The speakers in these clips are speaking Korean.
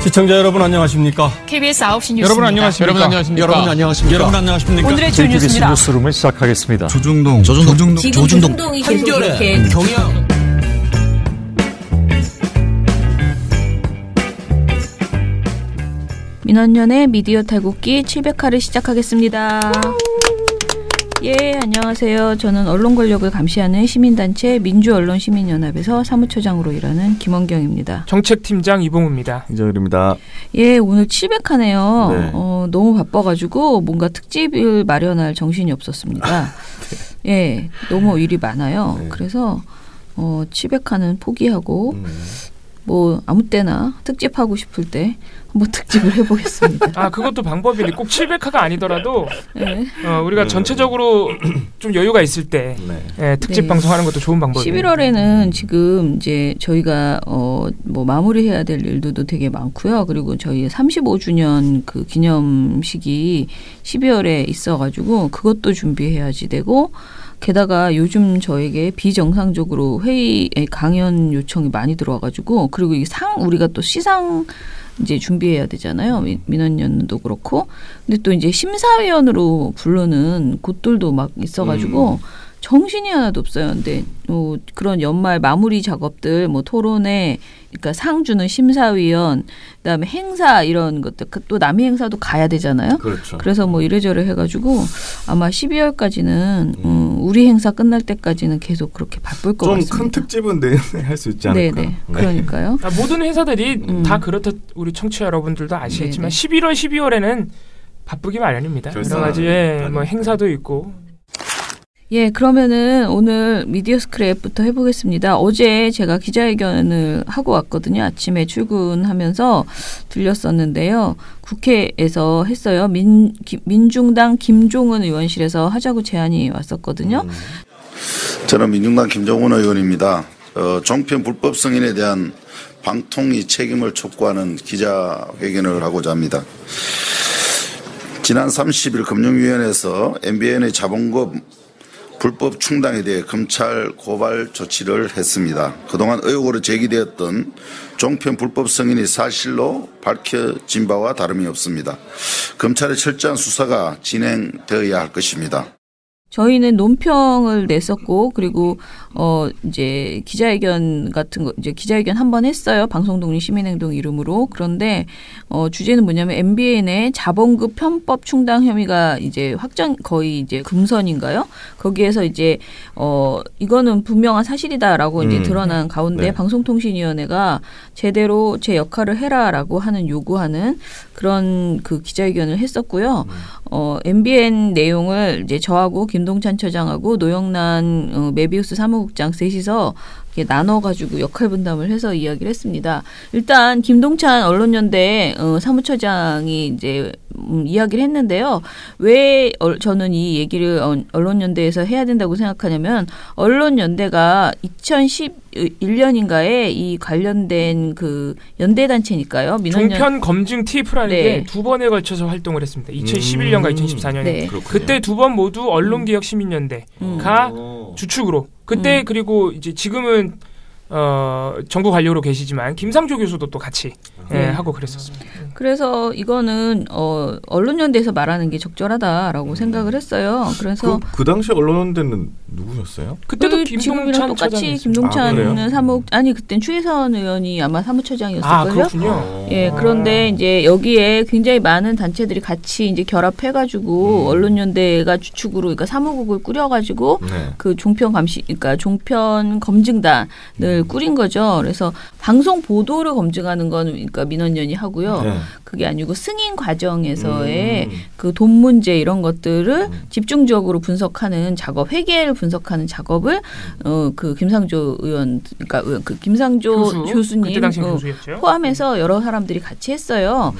시청자 여러분 안녕하십니까? KBS 9시 뉴스입니다. 여러분 안녕하십니까? 여러분 안녕하십니까? 오늘의 주 뉴스입니다. 뉴스룸을 시작하겠습니다. 조중동 한결의 경영. 민원연의 미디어 탈곡기 700화를 시작하겠습니다. 예, 안녕하세요. 저는 언론 권력을 감시하는 시민단체 민주언론시민연합에서 사무처장으로 일하는 김원경입니다. 정책팀장 이봉우입니다. 이정일입니다. 예, 오늘 700화네요. 네. 너무 바빠가지고 뭔가 특집을 마련할 정신이 없었습니다. 네. 예, 너무 일이 많아요. 네. 그래서 700화는 포기하고 뭐 아무 때나 특집하고 싶을 때 한번 특집을 해보겠습니다. 아, 그것도 방법이네. 꼭 700화가 아니더라도 네. 우리가 전체적으로 좀 여유가 있을 때 특집 네. 방송하는 것도 좋은 방법이에요. 11월에는 지금 이제 저희가 뭐 마무리해야 될 일들도 되게 많고요. 그리고 저희 35주년 그 기념식이 12월에 있어가지고 그것도 준비해야지 되고. 게다가 요즘 저에게 비정상적으로 회의 강연 요청이 많이 들어와가지고 그리고 이 우리가 또 시상 이제 준비해야 되잖아요. 민원연도 그렇고 근데 또 이제 심사위원으로 부르는 곳들도 막 있어가지고 정신이 하나도 없어요. 근데 그런 연말 마무리 작업들 뭐 토론회 그러니까 상 주는 심사위원 그다음에 행사 이런 것들 또 남의 행사도 가야 되잖아요. 그렇죠. 그래서 뭐 이래저래 해가지고 아마 12월까지는 우리 행사 끝날 때까지는 계속 그렇게 바쁠 것 같습니다. 좀 큰 특집은 내년에 할 수 있지 않을까. 네네. 그러니까요. 모든 회사들이 다 그렇다 우리 청취자 여러분들도 아시겠지만 네네. 11월, 12월에는 바쁘기 마련입니다. 여러 가지 뭐 행사도 있고. 예, 그러면은 오늘 미디어 스크랩부터 해보겠습니다. 어제 제가 기자회견을 하고 왔거든요. 아침에 출근하면서 들렸었는데요. 국회에서 했어요. 민중당 김종은 의원실에서 하자고 제안이 왔었거든요. 저는 민중당 김종은 의원입니다. 종편 불법 승인에 대한 방통위 책임을 촉구하는 기자회견을 하고자 합니다. 지난 30일 금융위원회에서 MBN의 자본금 불법 충당에 대해 검찰 고발 조치를 했습니다. 그동안 의혹으로 제기되었던 종편 불법 승인이 사실로 밝혀진 바와 다름이 없습니다. 검찰의 철저한 수사가 진행되어야 할 것입니다. 저희는 논평을 냈었고 그리고 이제 기자회견 같은 거 이제 기자회견 한 번 했어요. 방송독립 시민행동 이름으로. 그런데 주제는 뭐냐면 MBN의 자본금 편법 충당 혐의가 이제 거의 이제 금선인가요? 거기에서 이제 이거는 분명한 사실이다라고 이제 드러난 가운데 네. 방송통신위원회가 제대로 제 역할을 해라라고 하는 요구하는 그런 그 기자회견을 했었고요. MBN 내용을 이제 저하고 김동찬 처장하고 노영란 메비우스 사무국장 셋이서 나눠가지고 역할 분담을 해서 이야기를 했습니다. 일단 김동찬 언론연대 사무처장이 이제 이야기를 했는데요. 왜 저는 이 얘기를 언론연대에서 해야 된다고 생각하냐면 언론연대가 2011년인가에 이 관련된 그 연대단체니까요. 종편 검증 TF라는 네. 게 두 번에 걸쳐서 활동을 했습니다. 2011년과 2014년에. 네. 그때 두 번 모두 언론개혁시민연대가 주축으로 그때 그리고 이제 지금은 정부 관료로 계시지만 김상조 교수도 또 같이 하고 그랬었습니다. 그래서 이거는 언론연대에서 말하는 게 적절하다라고 생각을 했어요. 그래서 그 당시 언론연대는 누구셨어요? 그때도 지금이랑 똑같이 김동찬은 그땐 추혜선 의원이 아마 사무처장이었을걸요. 아, 그렇군요. 예, 그런데 이제 여기에 굉장히 많은 단체들이 같이 이제 결합해가지고 언론연대가 주축으로 그러니까 사무국을 꾸려가지고 그 종편 감시, 그러니까 종편 검증단을 꾸린 거죠. 그래서 방송 보도를 검증하는 건 그러니까 민원연이 하고요. 네. 그게 아니고 승인 과정에서의 그 돈 문제 이런 것들을 집중적으로 분석하는 작업, 회계를 분석하는 작업을 그 김상조 의원, 그러니까 그 김상조 교수님 포함해서 여러 사람들이 같이 했어요.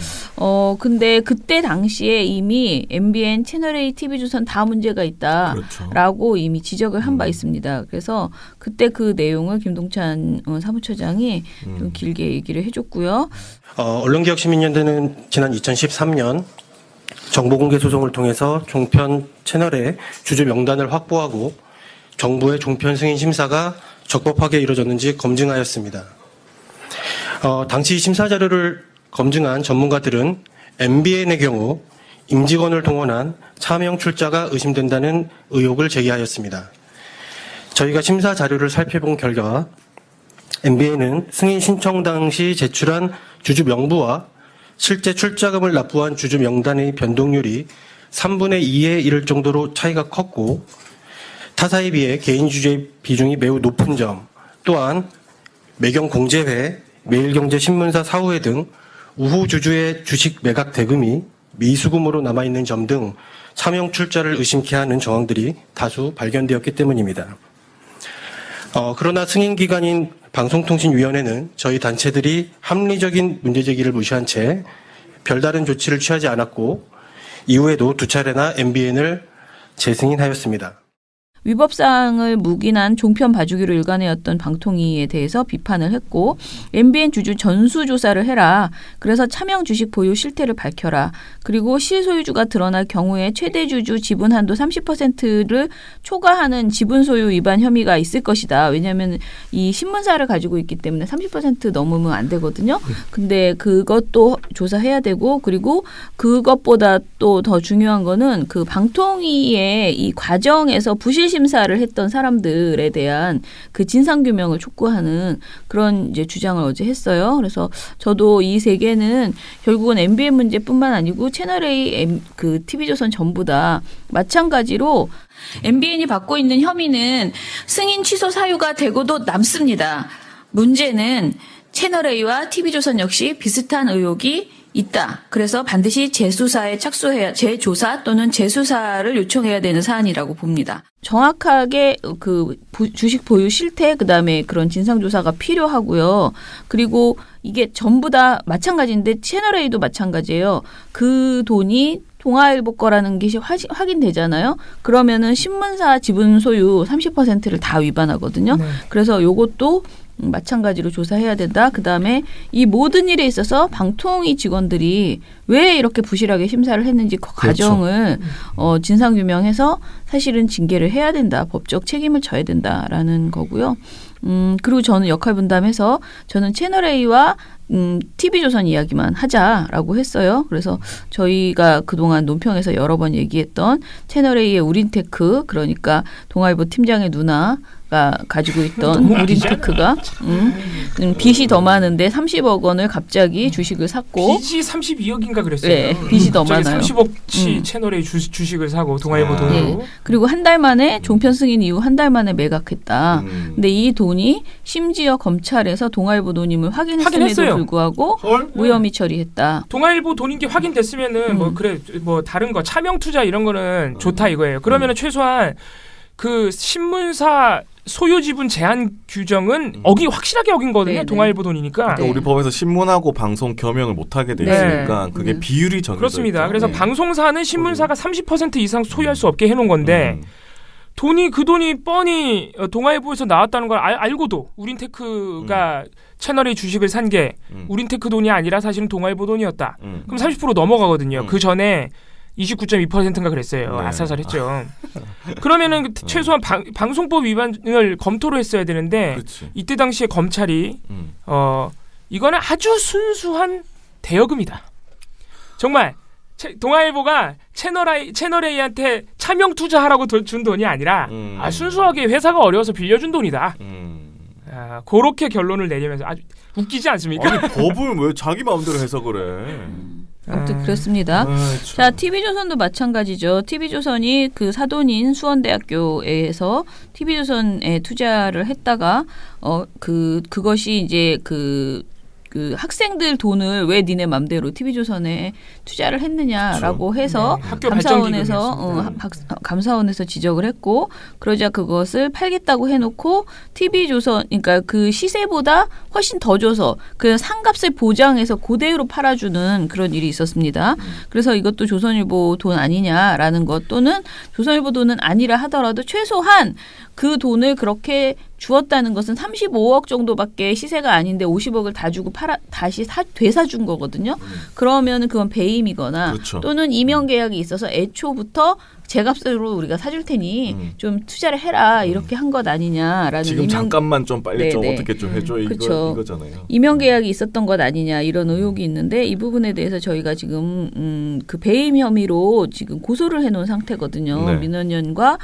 근데 그때 당시에 이미 MBN, 채널A, TV조선 다 문제가 있다라고 그렇죠. 이미 지적을 한 바 있습니다. 그래서 그때 그 내용을 김동찬 사무처장이 좀 길게 얘기를 해줬고요. 언론개혁시민연대는 지난 2013년 정보공개 소송을 통해서 종편 채널의 주주 명단을 확보하고 정부의 종편 승인 심사가 적법하게 이루어졌는지 검증하였습니다. 당시 심사 자료를 검증한 전문가들은 MBN의 경우 임직원을 동원한 차명 출자가 의심된다는 의혹을 제기하였습니다. 저희가 심사 자료를 살펴본 결과 MBN은 승인 신청 당시 제출한 주주 명부와 실제 출자금을 납부한 주주 명단의 변동률이 3분의 2에 이를 정도로 차이가 컸고 타사에 비해 개인 주주의 비중이 매우 높은 점, 또한 매경 공제회, 매일경제신문사 사후회 등 우후 주주의 주식 매각 대금이 미수금으로 남아있는 점 등 차명 출자를 의심케 하는 정황들이 다수 발견되었기 때문입니다. 그러나 승인기관인 방송통신위원회는 저희 단체들이 합리적인 문제제기를 무시한 채 별다른 조치를 취하지 않았고 이후에도 2차례나 MBN을 재승인하였습니다. 위법사항을 묵인한 종편 봐주기로 일관해왔던 방통위에 대해서 비판을 했고 MBN 주주 전수조사를 해라. 그래서 차명 주식 보유 실태를 밝혀라. 그리고 실소유주가 드러날 경우에 최대 주주 지분 한도 30%를 초과하는 지분 소유 위반 혐의가 있을 것이다. 왜냐하면 이 신문사를 가지고 있기 때문에 30% 넘으면 안 되거든요. 근데 그것도 조사해야 되고 그리고 그것보다 또 더 중요한 거는 그 방통위의 이 과정에서 부실 심사를 했던 사람들에 대한 그 진상규명을 촉구하는 그런 이제 주장을 어제 했어요. 그래서 저도 이 세 개는 결국은 MBN 문제뿐만 아니고 채널A, 그 TV조선 전부 다 마찬가지로 MBN이 받고 있는 혐의는 승인 취소 사유가 되고도 남습니다. 문제는 채널A와 TV조선 역시 비슷한 의혹이 있다. 그래서 반드시 재조사 또는 재수사를 요청해야 되는 사안이라고 봅니다. 정확하게 그 주식 보유 실태 그다음에 그런 진상조사가 필요하고요. 그리고 이게 전부 다 마찬가지인데 채널A도 마찬가지예요. 그 돈이 동아일보 거라는 것이 확인되잖아요. 그러면은 신문사 지분 소유 30%를 다 위반하거든요. 네. 그래서 요것도 마찬가지로 조사해야 된다. 그다음에 이 모든 일에 있어서 방통위 직원들이 왜 이렇게 부실하게 심사를 했는지 그 과정을 진상규명해서 사실은 징계를 해야 된다. 법적 책임을 져야 된다라는 거고요. 그리고 저는 역할 분담해서 저는 채널A와 TV조선 이야기만 하자라고 했어요. 그래서 저희가 그동안 논평에서 여러 번 얘기했던 채널A의 우린테크 그러니까 동아일보 팀장의 누나가 가지고 있던 우린테크가 빚이 더 많은데 30억 원을 갑자기 주식을 샀고 빚이 32억인가 그랬어요. 네, 빚이 더 많아요. 30억치 채널A 주식을 사고 동아일보 돈으로. 네. 그리고 한 달 만에 종편 승인 이후 한 달 만에 매각했다. 근데 이 돈이 심지어 검찰에서 동아일보 돈임을 확인했음에도 불구하고 무혐의 처리했다. 동아일보 돈인 게 확인됐으면은 뭐 다른 거 차명 투자 이런 거는 좋다 이거예요. 그러면은 최소한 그 신문사 소유 지분 제한 규정은 확실하게 어긴 거거든요. 네네. 동아일보 돈이니까. 그러니까 우리 법에서 신문하고 방송 겸용을 못하게 돼 있으니까 그게 비율이 정해져 그렇습니다. 있죠. 그래서 방송사는 신문사가 30% 이상 소유할 수 없게 해놓은 건데 그 돈이 뻔히 동아일보에서 나왔다는 걸 알고도 우린테크가 채널의 주식을 산 게 우린테크 돈이 아니라 사실은 동아일보 돈이었다. 그럼 30% 넘어가거든요. 그 전에 29.2%인가 그랬어요. 네. 아슬아슬했죠. 그러면은 최소한 방송법 위반을 검토를 했어야 되는데 그렇지. 이때 당시에 검찰이 이거는 아주 순수한 대여금이다. 정말 동아일보가 채널A한테 차명 투자하라고 준 돈이 아니라 순수하게 회사가 어려워서 빌려준 돈이다. 그렇게 결론을 내리면서 아주 웃기지 않습니까? 아니 법을 왜 자기 마음대로 해석을 해? 아무튼 그렇습니다. 자, TV조선도 마찬가지죠. TV조선이 그 사돈인 수원대학교에서 TV조선에 투자를 했다가 그것이 이제 그 학생들 돈을 왜 니네 맘대로 TV조선에 투자를 했느냐라고 그렇죠. 해서 감사원에서 지적을 했고 그러자 그것을 팔겠다고 해놓고 TV조선 그러니까 그 시세보다 훨씬 더 줘서 그 상값을 보장해서 그대로 팔아주는 그런 일이 있었습니다. 그래서 이것도 조선일보 돈 아니냐라는 것 또는 조선일보 돈은 아니라 하더라도 최소한 그 돈을 그렇게 주었다는 것은 35억 정도밖에 시세가 아닌데 50억을 다 주고 다시 되사준 거거든요. 그러면 그건 배임이거나 그렇죠. 또는 임용 계약이 있어서 애초부터 제값으로 우리가 사줄 테니 좀 투자를 해라 이렇게 한 것 아니냐라는 지금 잠깐만 좀 빨리 좀 어떻게 좀 해줘 이거잖아요. 임용 계약이 있었던 것 아니냐 이런 의혹이 있는데 이 부분에 대해서 저희가 지금 그 배임 혐의로 지금 고소를 해놓은 상태거든요. 네. 민원연과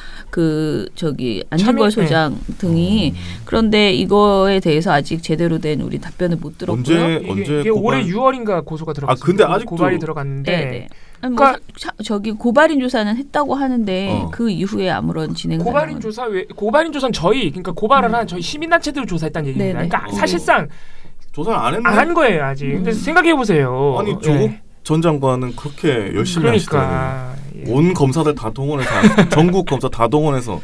안진걸 소장 등이 그런데 이거에 대해서 아직 제대로 된 우리 답변을 못 들었고요. 이게 올해 6월인가 고소가 들어갔어요. 근데 아직도 고발이 들어갔는데. 네네. 그러니까 고발인 조사는 했다고 하는데 그 이후에 아무런 진행. 고발인 조사는 그러니까 고발을 한 저희 시민단체들을 조사했다는 얘기입니다. 네네. 그러니까 사실상 조사를 안 했네. 안 한 거예요 아직. 근데 생각해 보세요. 아니 조국 전 장관은 그렇게 열심히 하시더라고요. 온 검사들 다 동원해서 전국 검사 다 동원해서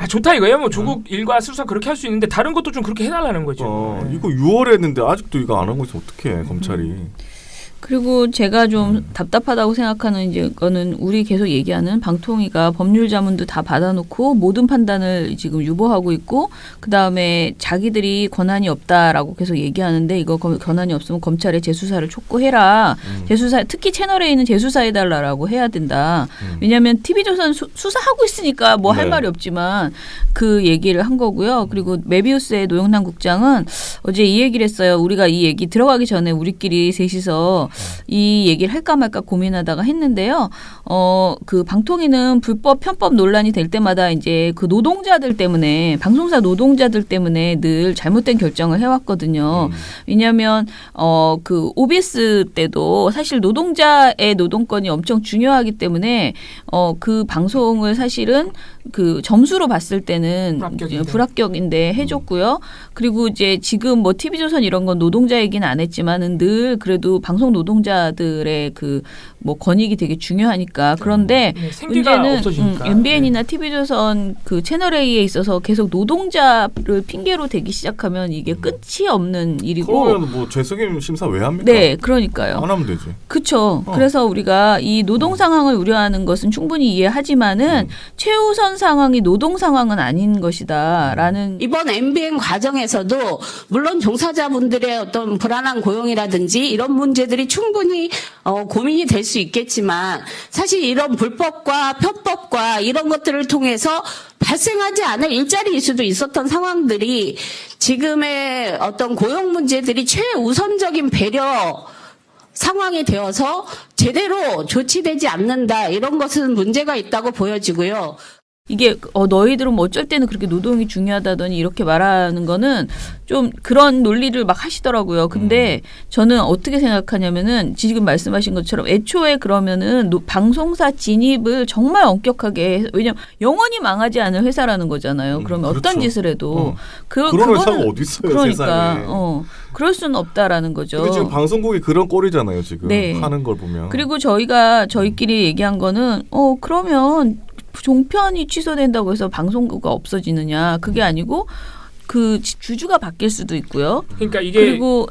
좋다 이거예요. 뭐 조국 일과 수사 그렇게 할 수 있는데 다른 것도 좀 그렇게 해달라는 거죠. 이거 6월에 했는데 아직도 이거 안 하고 있으면 어떡해 검찰이. 그리고 제가 좀 답답하다고 생각하는 거는 우리 계속 얘기하는 방통위가 법률 자문도 다 받아놓고 모든 판단을 지금 유보하고 있고 그다음에 자기들이 권한이 없다라고 계속 얘기하는데 이거 권한이 없으면 검찰에 재수사를 촉구해라. 재수사 특히 채널A는 재수사해달라고 해야 된다. 왜냐하면 TV조선 수사하고 있으니까 뭐 할 말이 없지만 그 얘기를 한 거고요. 그리고 메비우스의 노영남 국장은 어제 이 얘기를 했어요. 우리가 이 얘기 들어가기 전에 우리끼리 셋이서 이 얘기를 할까 말까 고민하다가 했는데요. 그 방통위는 불법 편법 논란이 될 때마다 이제 그 노동자들 때문에 방송사 노동자들 때문에 늘 잘못된 결정을 해왔거든요. 왜냐하면 그 OBS 때도 사실 노동자의 노동권이 엄청 중요하기 때문에 그 방송을 사실은 그 점수로 봤을 때는 불합격인데 해줬고요. 그리고 이제 지금 뭐 TV조선 이런 건 노동자 얘기는 안 했지만은 늘 그래도 방송 노동자들의 그 뭐 권익이 되게 중요하니까. 그런데 문제는 MBN이나 TV조선 그 채널A에 있어서 계속 노동자를 핑계로 대기 시작하면 이게 끝이 없는 일이고. 그러면 뭐 재석임 심사 왜 합니까? 네, 그러니까요. 안 하면 되지. 그렇죠. 그래서 우리가 이 노동 상황을 우려하는 것은 충분히 이해하지만은 최우선 상황이 노동 상황은 아닌 것이다라는. 이번 MBN 과정에서도 물론 종사자분들의 어떤 불안한 고용이라든지 이런 문제들이 충분히 고민이 될 수 있겠지만 사실 이런 불법과 편법과 이런 것들을 통해서 발생하지 않을 일자리일 수도 있었던 상황들이 지금의 어떤 고용 문제들이 최우선적인 배려 상황이 되어서 제대로 조치되지 않는다. 이런 것은 문제가 있다고 보여지고요. 이게 너희들은 뭐 어쩔 때는 그렇게 노동이 중요하다더니 이렇게 말하는 거는 좀 그런 논리를 막 하시더라고요. 근데 저는 어떻게 생각하냐면은 지금 말씀하신 것처럼 애초에 그러면은 방송사 진입을 정말 엄격하게 왜냐면 영원히 망하지 않을 회사라는 거잖아요. 그러면 그렇죠. 어떤 짓을 해도 그런 회사가 어디 있어요, 그러니까 세상에. 그럴 수는 없다라는 거죠. 근데 지금 방송국이 그런 꼴이잖아요. 지금 하는 걸 보면. 그리고 저희끼리 얘기한 거는 그러면 종편이 취소된다고 해서 방송국가 없어지느냐 그게 아니고 그 주주가 바뀔 수도 있고요. 그러니까 이게 그리고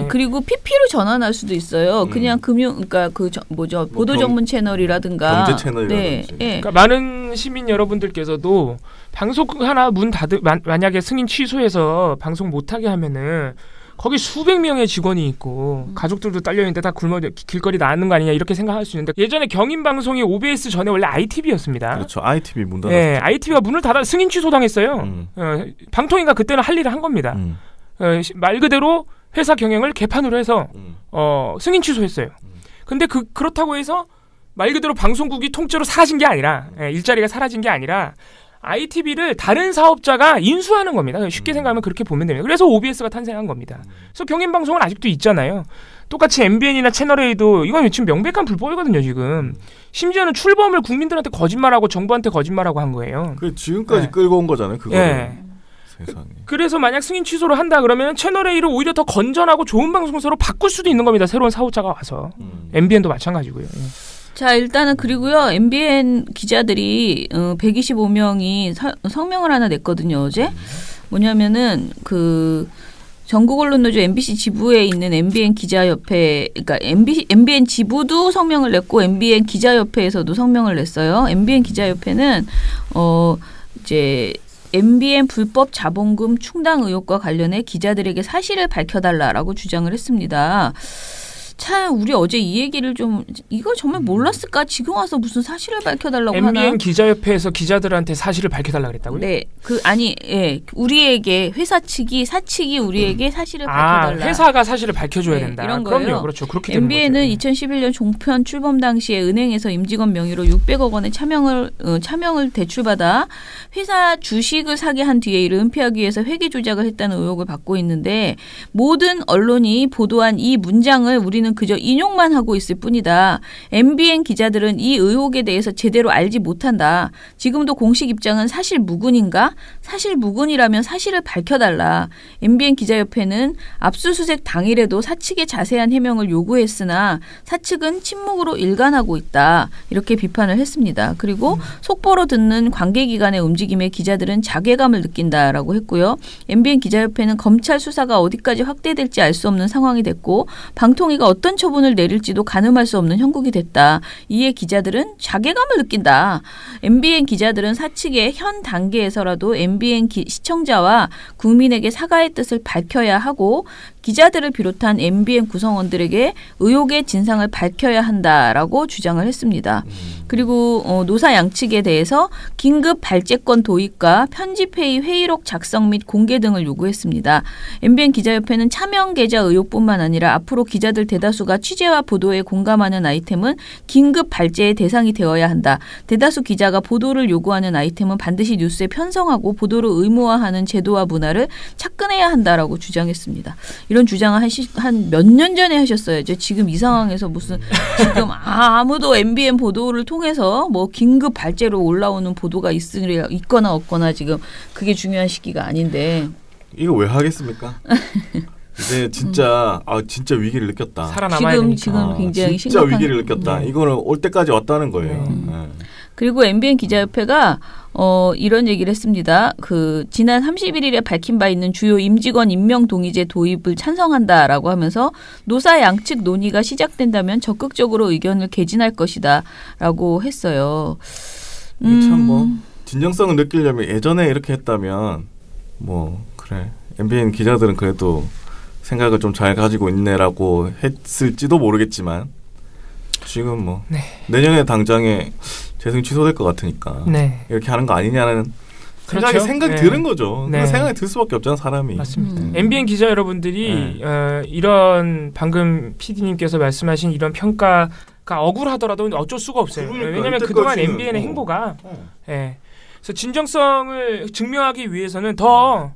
그리고 PP로 전환할 수도 있어요. 그냥 그러니까 보도 전문 채널이라든가 경제 채널이라든지. 그러니까 많은 시민 여러분들께서도 방송 하나 문 닫을 만약에 승인 취소해서 방송 못하게 하면은 거기 수백 명의 직원이 있고 가족들도 딸려있는데 다 길거리 나앉는 거 아니냐 이렇게 생각할 수 있는데 예전에 경인방송이 OBS 전에 원래 ITV였습니다. 그렇죠. ITV 문 닫았죠. 네, ITV가 문을 닫아 승인 취소당했어요. 방통위가 그때는 할 일을 한 겁니다. 말 그대로 회사 경영을 개판으로 해서 승인 취소했어요. 근데 그렇다고 해서 말 그대로 방송국이 통째로 사라진 게 아니라 일자리가 사라진 게 아니라 ITV를 다른 사업자가 인수하는 겁니다. 쉽게 생각하면 그렇게 보면 됩니다. 그래서 OBS가 탄생한 겁니다. 그래서 경인방송은 아직도 있잖아요. 똑같이 MBN이나 채널A도 이건 지금 명백한 불법이거든요. 지금 심지어는 출범을 국민들한테 거짓말하고 정부한테 거짓말하고 한 거예요. 그 지금까지 끌고 온 거잖아요. 그거를. 세상에. 그래서 만약 승인 취소를 한다 그러면 채널A를 오히려 더 건전하고 좋은 방송사로 바꿀 수도 있는 겁니다. 새로운 사업자가 와서. MBN도 마찬가지고요. 자, 일단은 그리고요. MBN 기자들이 125명이 성명을 하나 냈거든요, 어제. 뭐냐면은 그 전국 언론노조 MBC 지부에 있는 MBN 기자협회, 그러니까 MBN 지부도 성명을 냈고 MBN 기자협회에서도 성명을 냈어요. MBN 기자협회는 이제 MBN 불법 자본금 충당 의혹과 관련해 기자들에게 사실을 밝혀달라라고 주장을 했습니다. 참 우리 어제 이 얘기를 좀 이거 정말 몰랐을까? 지금 와서 무슨 사실을 밝혀달라고 MBN 하나? 기자협회에서 기자들한테 사실을 밝혀달라 그랬다고요? 네, 우리에게 회사 측이 사측이 우리에게 사실을 밝혀달라. 회사가 사실을 밝혀줘야 된다. 이런 거예요. 그럼요, 그렇죠. 그렇게 되는 MBN은 거죠. 2011년 종편 출범 당시에 은행에서 임직원 명의로 600억 원의 차명을 대출받아 회사 주식을 사게 한 뒤에 이를 은폐하기 위해서 회계 조작을 했다는 의혹을 받고 있는데 모든 언론이 보도한 이 문장을 우리는 그저 인용만 하고 있을 뿐이다. MBN 기자들은 이 의혹에 대해서 제대로 알지 못한다. 지금도 공식 입장은 사실 무근인가? 사실 무근이라면 사실을 밝혀달라. MBN 기자협회는 압수수색 당일에도 사측의 자세한 해명을 요구했으나 사측은 침묵으로 일관하고 있다. 이렇게 비판을 했습니다. 그리고 속보로 듣는 관계기관의 움직임에 기자들은 자괴감을 느낀다라고 했고요. MBN 기자협회는 검찰 수사가 어디까지 확대될지 알 수 없는 상황이 됐고 방통위가 어떤 처분을 내릴지도 가늠할 수 없는 형국이 됐다. 이에 기자들은 자괴감을 느낀다. MBN 기자들은 사측의 현 단계에서라도 MBN 시청자와 국민에게 사과의 뜻을 밝혀야 하고 기자들을 비롯한 MBN 구성원들에게 의혹의 진상을 밝혀야 한다라고 주장을 했습니다. 그리고 노사 양측에 대해서 긴급 발제권 도입과 편집회의 회의록 작성 및 공개 등을 요구했습니다. MBN 기자협회는 차명 계좌 의혹뿐만 아니라 앞으로 기자들 대다수가 취재와 보도에 공감하는 아이템은 긴급 발제의 대상이 되어야 한다. 대다수 기자가 보도를 요구하는 아이템은 반드시 뉴스에 편성하고 보도를 의무화하는 제도와 문화를 착근해야 한다라고 주장했습니다. 이런 주장을 한 몇 년 전에 하셨어야죠. 지금 이 상황에서 무슨 지금 아무도 MBN 보도를 통해서 뭐 긴급 발제로 올라오는 보도가 있거나 없거나 지금 그게 중요한 시기가 아닌데. 이거 왜 하겠습니까? 이제 진짜 진짜 위기를 느꼈다. 살아남아야 되니까. 지금 굉장히 진짜 심각한 위기를 느꼈다. 이거는 올 때까지 왔다는 거예요. 네. 그리고 MBN 기자협회가 이런 얘기를 했습니다. 지난 31일에 밝힌 바 있는 주요 임직원 임명 동의제 도입을 찬성한다라고 하면서 노사 양측 논의가 시작된다면 적극적으로 의견을 개진할 것이다라고 했어요. 이게 참 진정성을 느끼려면 예전에 이렇게 했다면 그래 MBN 기자들은 그래도 생각을 좀 잘 가지고 있네라고 했을지도 모르겠지만 지금 내년에 당장에 재승 취소될 것 같으니까 이렇게 하는 거 아니냐는 생각이 드는 거죠. 그 생각이 들 수밖에 없잖아 사람이. 맞습니다. MBN 기자 여러분들이 이런 방금 PD님께서 말씀하신 이런 평가가 억울하더라도 어쩔 수가 없어요. 왜냐하면 그동안 MBN의 행보가 그래서 진정성을 증명하기 위해서는 더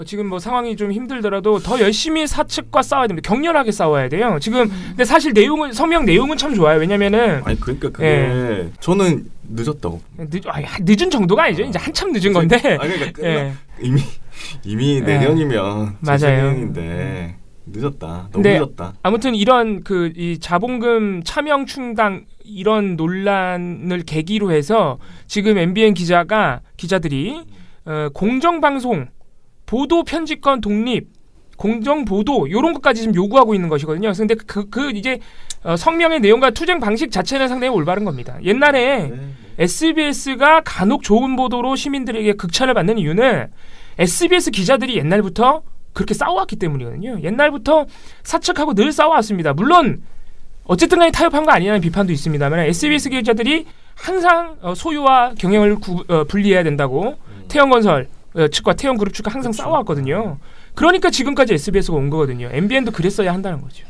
지금 상황이 좀 힘들더라도 더 열심히 사측과 싸워야 됩니다. 격렬하게 싸워야 돼요. 지금 근데 사실 서명 내용은 참 좋아요. 왜냐면은 그러니까 그게 저는 늦었다고. 늦은 정도가 아니죠. 이제 한참 늦은 건데. 그러니까 이미 내년이면 재작년인데 늦었다. 너무 늦었다. 아무튼 이런 이 자본금 차명 충당 이런 논란을 계기로 해서 지금 MBN 기자들이 공정방송 보도 편집권 독립, 공정 보도 이런 것까지 지금 요구하고 있는 것이거든요. 그런데 이제 성명의 내용과 투쟁 방식 자체는 상당히 올바른 겁니다. 옛날에 SBS가 간혹 좋은 보도로 시민들에게 극찬을 받는 이유는 SBS 기자들이 옛날부터 그렇게 싸워왔기 때문이거든요. 옛날부터 사측하고 늘 싸워왔습니다. 물론 어쨌든 간에 타협한 거 아니냐는 비판도 있습니다만 SBS 기자들이 항상 소유와 경영을 분리해야 된다고 태영건설 측과 태영그룹 측과 항상 싸워왔거든요. 그러니까 지금까지 SBS가 온 거거든요. MBN도 그랬어야 한다는 거죠.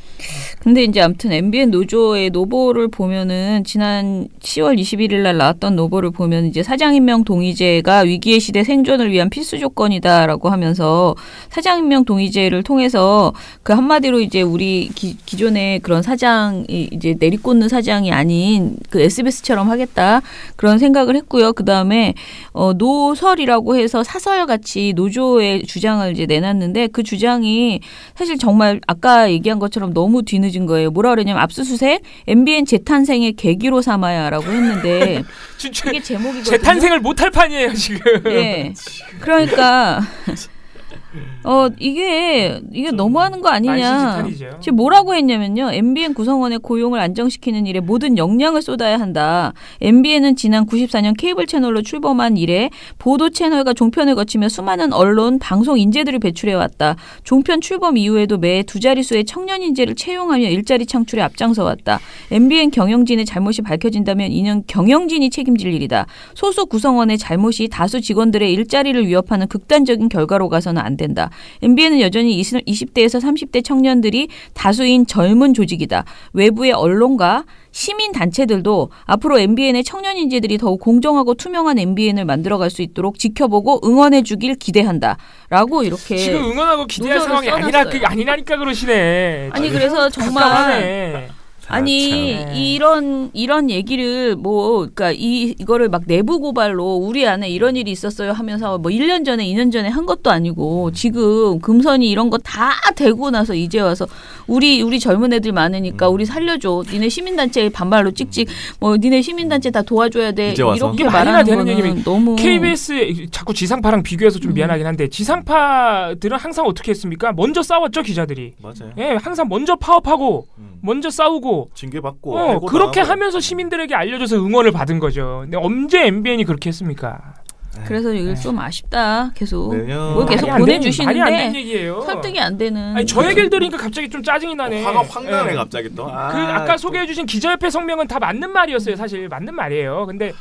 근데 이제 아무튼 MBN 노조의 노보를 보면은 지난 10월 21일 날 나왔던 노보를 보면 이제 사장 임명 동의제가 위기의 시대 생존을 위한 필수 조건이다라고 하면서 사장 임명 동의제를 통해서 한마디로 이제 우리 기존의 그런 사장이 이제 내리꽂는 사장이 아닌 SBS처럼 하겠다 그런 생각을 했고요. 그 다음에 노설이라고 해서 사설같이 노조의 주장을 이제 내놨는데 그 주장이 사실 정말 아까 얘기한 것처럼 너무 뒤늦은 거예요. 뭐라 그러냐면 압수수색 MBN 재탄생의 계기로 삼아야라고 했는데 이게 제목이거든요. 재탄생을 못할 판이에요 지금. 예. 그러니까 이게 너무하는 거 아니냐. 만시지탄이죠. 지금 뭐라고 했냐면요. MBN 구성원의 고용을 안정시키는 일에 모든 역량을 쏟아야 한다. MBN은 지난 94년 케이블 채널로 출범한 이래 보도 채널과 종편을 거치며 수많은 언론, 방송 인재들을 배출해왔다. 종편 출범 이후에도 매 두 자릿수의 청년 인재를 채용하며 일자리 창출에 앞장서왔다. MBN 경영진의 잘못이 밝혀진다면 이는 경영진이 책임질 일이다. 소수 구성원의 잘못이 다수 직원들의 일자리를 위협하는 극단적인 결과로 가서는 안 된다. MBN은 여전히 20대에서 30대 청년들이 다수인 젊은 조직이다. 외부의 언론과 시민단체들도 앞으로 MBN의 청년 인재들이 더욱 공정하고 투명한 MBN을 만들어갈 수 있도록 지켜보고 응원해주길 기대한다. 라고 이렇게 지금 응원하고 기대할 상황이 아니라니까 그러시네. 아니 그래서 정말 답답하네. 아니 이런 얘기를 그러니까 이거를 막 내부 고발로 우리 안에 이런 일이 있었어요 하면서 1년 전에 2년 전에 한 것도 아니고 지금 금선이 이런 거 다 되고 나서 이제 와서 우리 젊은 애들 많으니까 우리 살려줘. 니네 시민단체 반발로 찍찍 니네 시민단체 다 도와줘야 돼. 이렇게 말하는 거는 얘기면 너무 KBS 자꾸 지상파랑 비교해서 좀 미안하긴 한데 지상파들은 항상 어떻게 했습니까? 먼저 싸웠죠 기자들이. 맞아요. 예, 항상 먼저 파업하고 먼저 싸우고 징계받고 그렇게 하면서 시민들에게 알려줘서 응원을 받은 거죠. 근데 언제 MBN이 그렇게 했습니까? 그래서 이게 좀 아쉽다. 계속 뭘 계속 말이 보내주시는데 안 되는 얘기예요. 설득이 안 되는. 아니 저 얘기를 들으니까 갑자기 좀 짜증이 나네. 화가 확 나네 예. 갑자기 또. 아까 소개해주신 기자협회 성명은 다 맞는 말이었어요. 사실 맞는 말이에요. 근데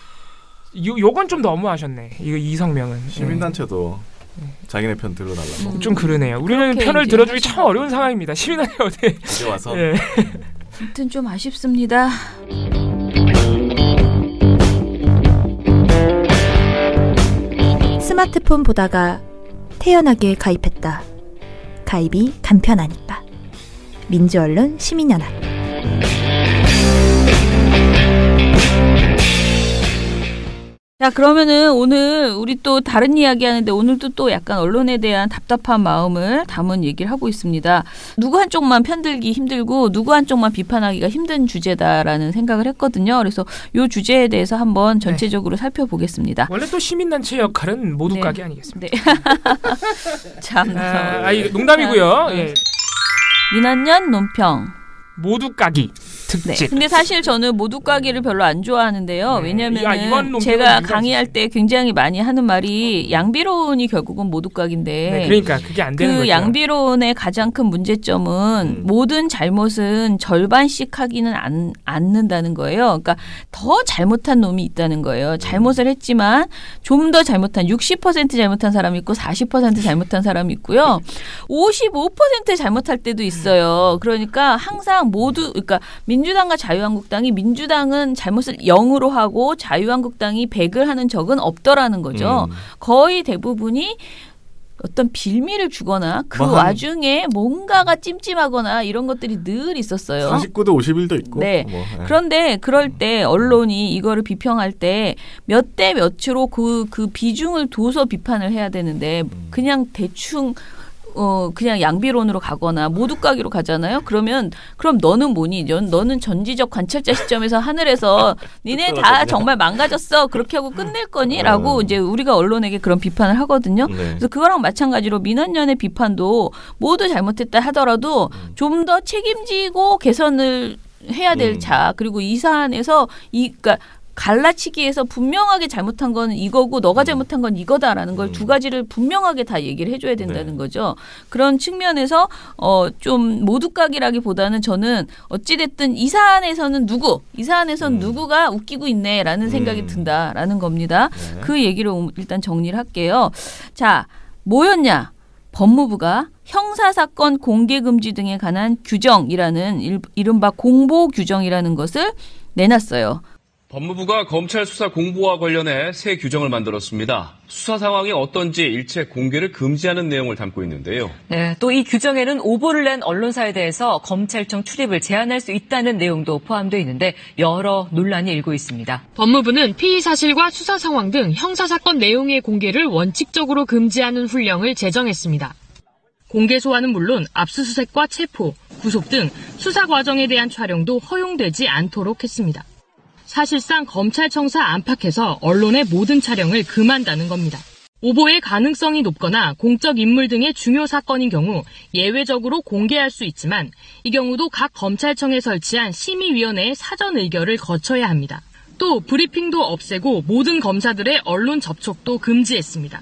요건 좀 너무하셨네. 이 성명은. 시민단체도 자기네 편 들어달라고. 좀 그러네요. 우리는 편을 들어주기 참 어려운 상황입니다. 시민단체 어떻게 이제 와서. 예. 아무튼 좀 아쉽습니다. 스마트폰 보다가 태연하게 가입했다. 가입이 간편하니까. 민주언론 시민연합. 자, 그러면은 오늘 우리 또 다른 이야기 하는데 오늘도 또 약간 언론에 대한 답답한 마음을 담은 얘기를 하고 있습니다. 누구 한쪽만 편들기 힘들고 누구 한쪽만 비판하기가 힘든 주제다라는 생각을 했거든요. 그래서 이 주제에 대해서 한번 전체적으로 살펴보겠습니다. 원래 또 시민단체 역할은 모두 까기 아니겠습니까? 네. 참. 이거 농담이고요. 예. 민원연 논평. 모두 까기 특집. 네. 근데 사실 저는 모두 까기를 별로 안 좋아하는데요. 왜냐하면 제가 강의할 때 굉장히 많이 하는 말이 양비론이 결국은 모두 까기인데. 네, 그러니까 그게 안 되는 거죠. 그 양비론의 가장 큰 문제점은 모든 잘못은 절반씩 하기는 않는다는 거예요. 그러니까 더 잘못한 놈이 있다는 거예요. 잘못을 했지만 좀 더 잘못한 60% 잘못한 사람이 있고 40% 잘못한 사람이 있고요. 55% 잘못할 때도 있어요. 그러니까 항상 그러니까 민주당과 자유한국당이 민주당은 잘못을 0으로 하고 자유한국당이 100을 하는 적은 없더라는 거죠. 거의 대부분이 어떤 빌미를 주거나 그 와중에 뭔가가 찜찜하거나 이런 것들이 늘 있었어요. 49대 51도 있고. 네. 그런데 그럴 때 언론이 이거를 비평할 때 몇 대 몇으로 그 비중을 둬서 비판을 해야 되는데 그냥 대충 그냥 양비론으로 가거나 모두 까기로 가잖아요. 그럼 너는 뭐니? 너는 전지적 관찰자 시점에서 하늘에서 니네 다 정말 망가졌어. 그렇게 하고 끝낼 거니? 라고 이제 우리가 언론에게 그런 비판을 하거든요. 네. 그래서 그거랑 마찬가지로 민원연의 비판도 모두 잘못했다 하더라도 좀 더 책임지고 개선을 해야 될 자. 그리고 이 사안에서 그러니까 갈라치기에서 분명하게 잘못한 건 이거고 너가 잘못한 건 이거다라는 걸 두 가지를 분명하게 다 얘기를 해줘야 된다는 거죠. 그런 측면에서 좀 모두까기라기보다는 저는 어찌됐든 이 사안에서는 누구가 웃기고 있네라는 생각이 든다라는 겁니다. 네. 그 얘기를 일단 정리를 할게요. 자, 뭐였냐? 법무부가 형사사건 공개금지 등에 관한 규정이라는 이른바 공보규정이라는 것을 내놨어요. 법무부가 검찰 수사 공보와 관련해 새 규정을 만들었습니다. 수사 상황이 어떤지 일체 공개를 금지하는 내용을 담고 있는데요. 네, 또 이 규정에는 오보를 낸 언론사에 대해서 검찰청 출입을 제한할 수 있다는 내용도 포함되어 있는데 여러 논란이 일고 있습니다. 법무부는 피의 사실과 수사 상황 등 형사사건 내용의 공개를 원칙적으로 금지하는 훈령을 제정했습니다. 공개 소환은 물론 압수수색과 체포, 구속 등 수사 과정에 대한 촬영도 허용되지 않도록 했습니다. 사실상 검찰청사 안팎에서 언론의 모든 촬영을 금한다는 겁니다. 오보의 가능성이 높거나 공적 인물 등의 중요 사건인 경우 예외적으로 공개할 수 있지만 이 경우도 각 검찰청에 설치한 심의위원회의 사전 의결을 거쳐야 합니다. 또 브리핑도 없애고 모든 검사들의 언론 접촉도 금지했습니다.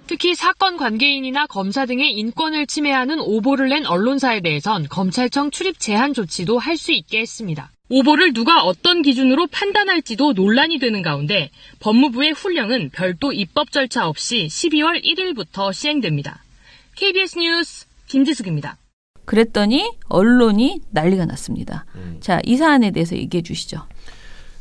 특히 사건 관계인이나 검사 등의 인권을 침해하는 오보를 낸 언론사에 대해선 검찰청 출입 제한 조치도 할 수 있게 했습니다. 오보를 누가 어떤 기준으로 판단할지도 논란이 되는 가운데 법무부의 훈령은 별도 입법 절차 없이 12월 1일부터 시행됩니다. KBS 뉴스 김지숙입니다. 그랬더니 언론이 난리가 났습니다. 자, 이 사안에 대해서 얘기해 주시죠.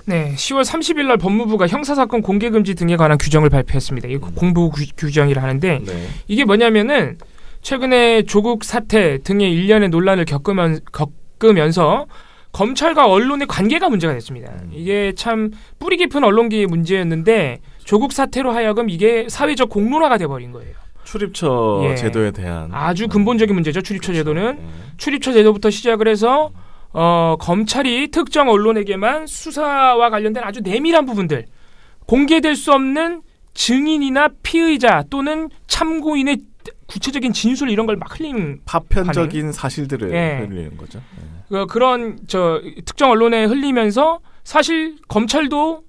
네, 10월 30일 날 법무부가 형사사건 공개금지 등에 관한 규정을 발표했습니다. 이 공보 규정이라 하는데 이게 뭐냐면은 최근에 조국 사태 등의 일련의 논란을 겪으면서 검찰과 언론의 관계가 문제가 됐습니다. 이게 참 뿌리 깊은 언론계의 문제였는데 조국 사태로 하여금 이게 사회적 공론화가 돼버린 거예요. 출입처 제도에 대한 아주 근본적인 문제죠. 출입처 제도는 출입처 제도부터 시작을 해서 검찰이 특정 언론에게만 수사와 관련된 아주 내밀한 부분들, 공개될 수 없는 증인이나 피의자 또는 참고인의 구체적인 진술 이런 걸 막 흘리는 파편적인 사실들을 흘리는 거죠. 그런 특정 언론에 흘리면서 사실 검찰도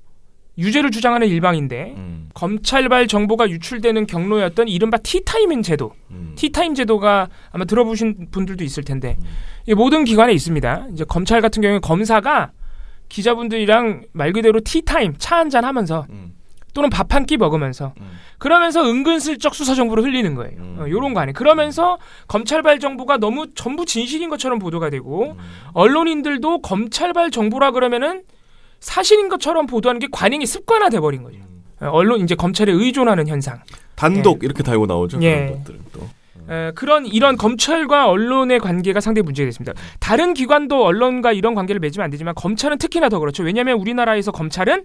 유죄를 주장하는 일방인데 검찰발 정보가 유출되는 경로였던 이른바 티타임 제도, 티타임 제도가 아마 들어보신 분들도 있을 텐데 모든 기관에 있습니다. 이제 검찰 같은 경우에 검사가 기자분들이랑 말 그대로 티타임 차 한잔 하면서 또는 밥 한 끼 먹으면서 그러면서 은근슬쩍 수사 정보를 흘리는 거예요. 요런 거 아니에요. 그러면서 검찰발 정보가 너무 전부 진실인 것처럼 보도가 되고 언론인들도 검찰발 정보라 그러면은 사실인 것처럼 보도하는 게 관행이 습관화돼 버린 거죠. 언론 이제 검찰에 의존하는 현상. 단독 이렇게 달고 나오죠. 그런 것들은 또. 이런 검찰과 언론의 관계가 상당히 문제가 됐습니다. 다른 기관도 언론과 이런 관계를 맺으면 안 되지만 검찰은 특히나 더 그렇죠. 왜냐하면 우리나라에서 검찰은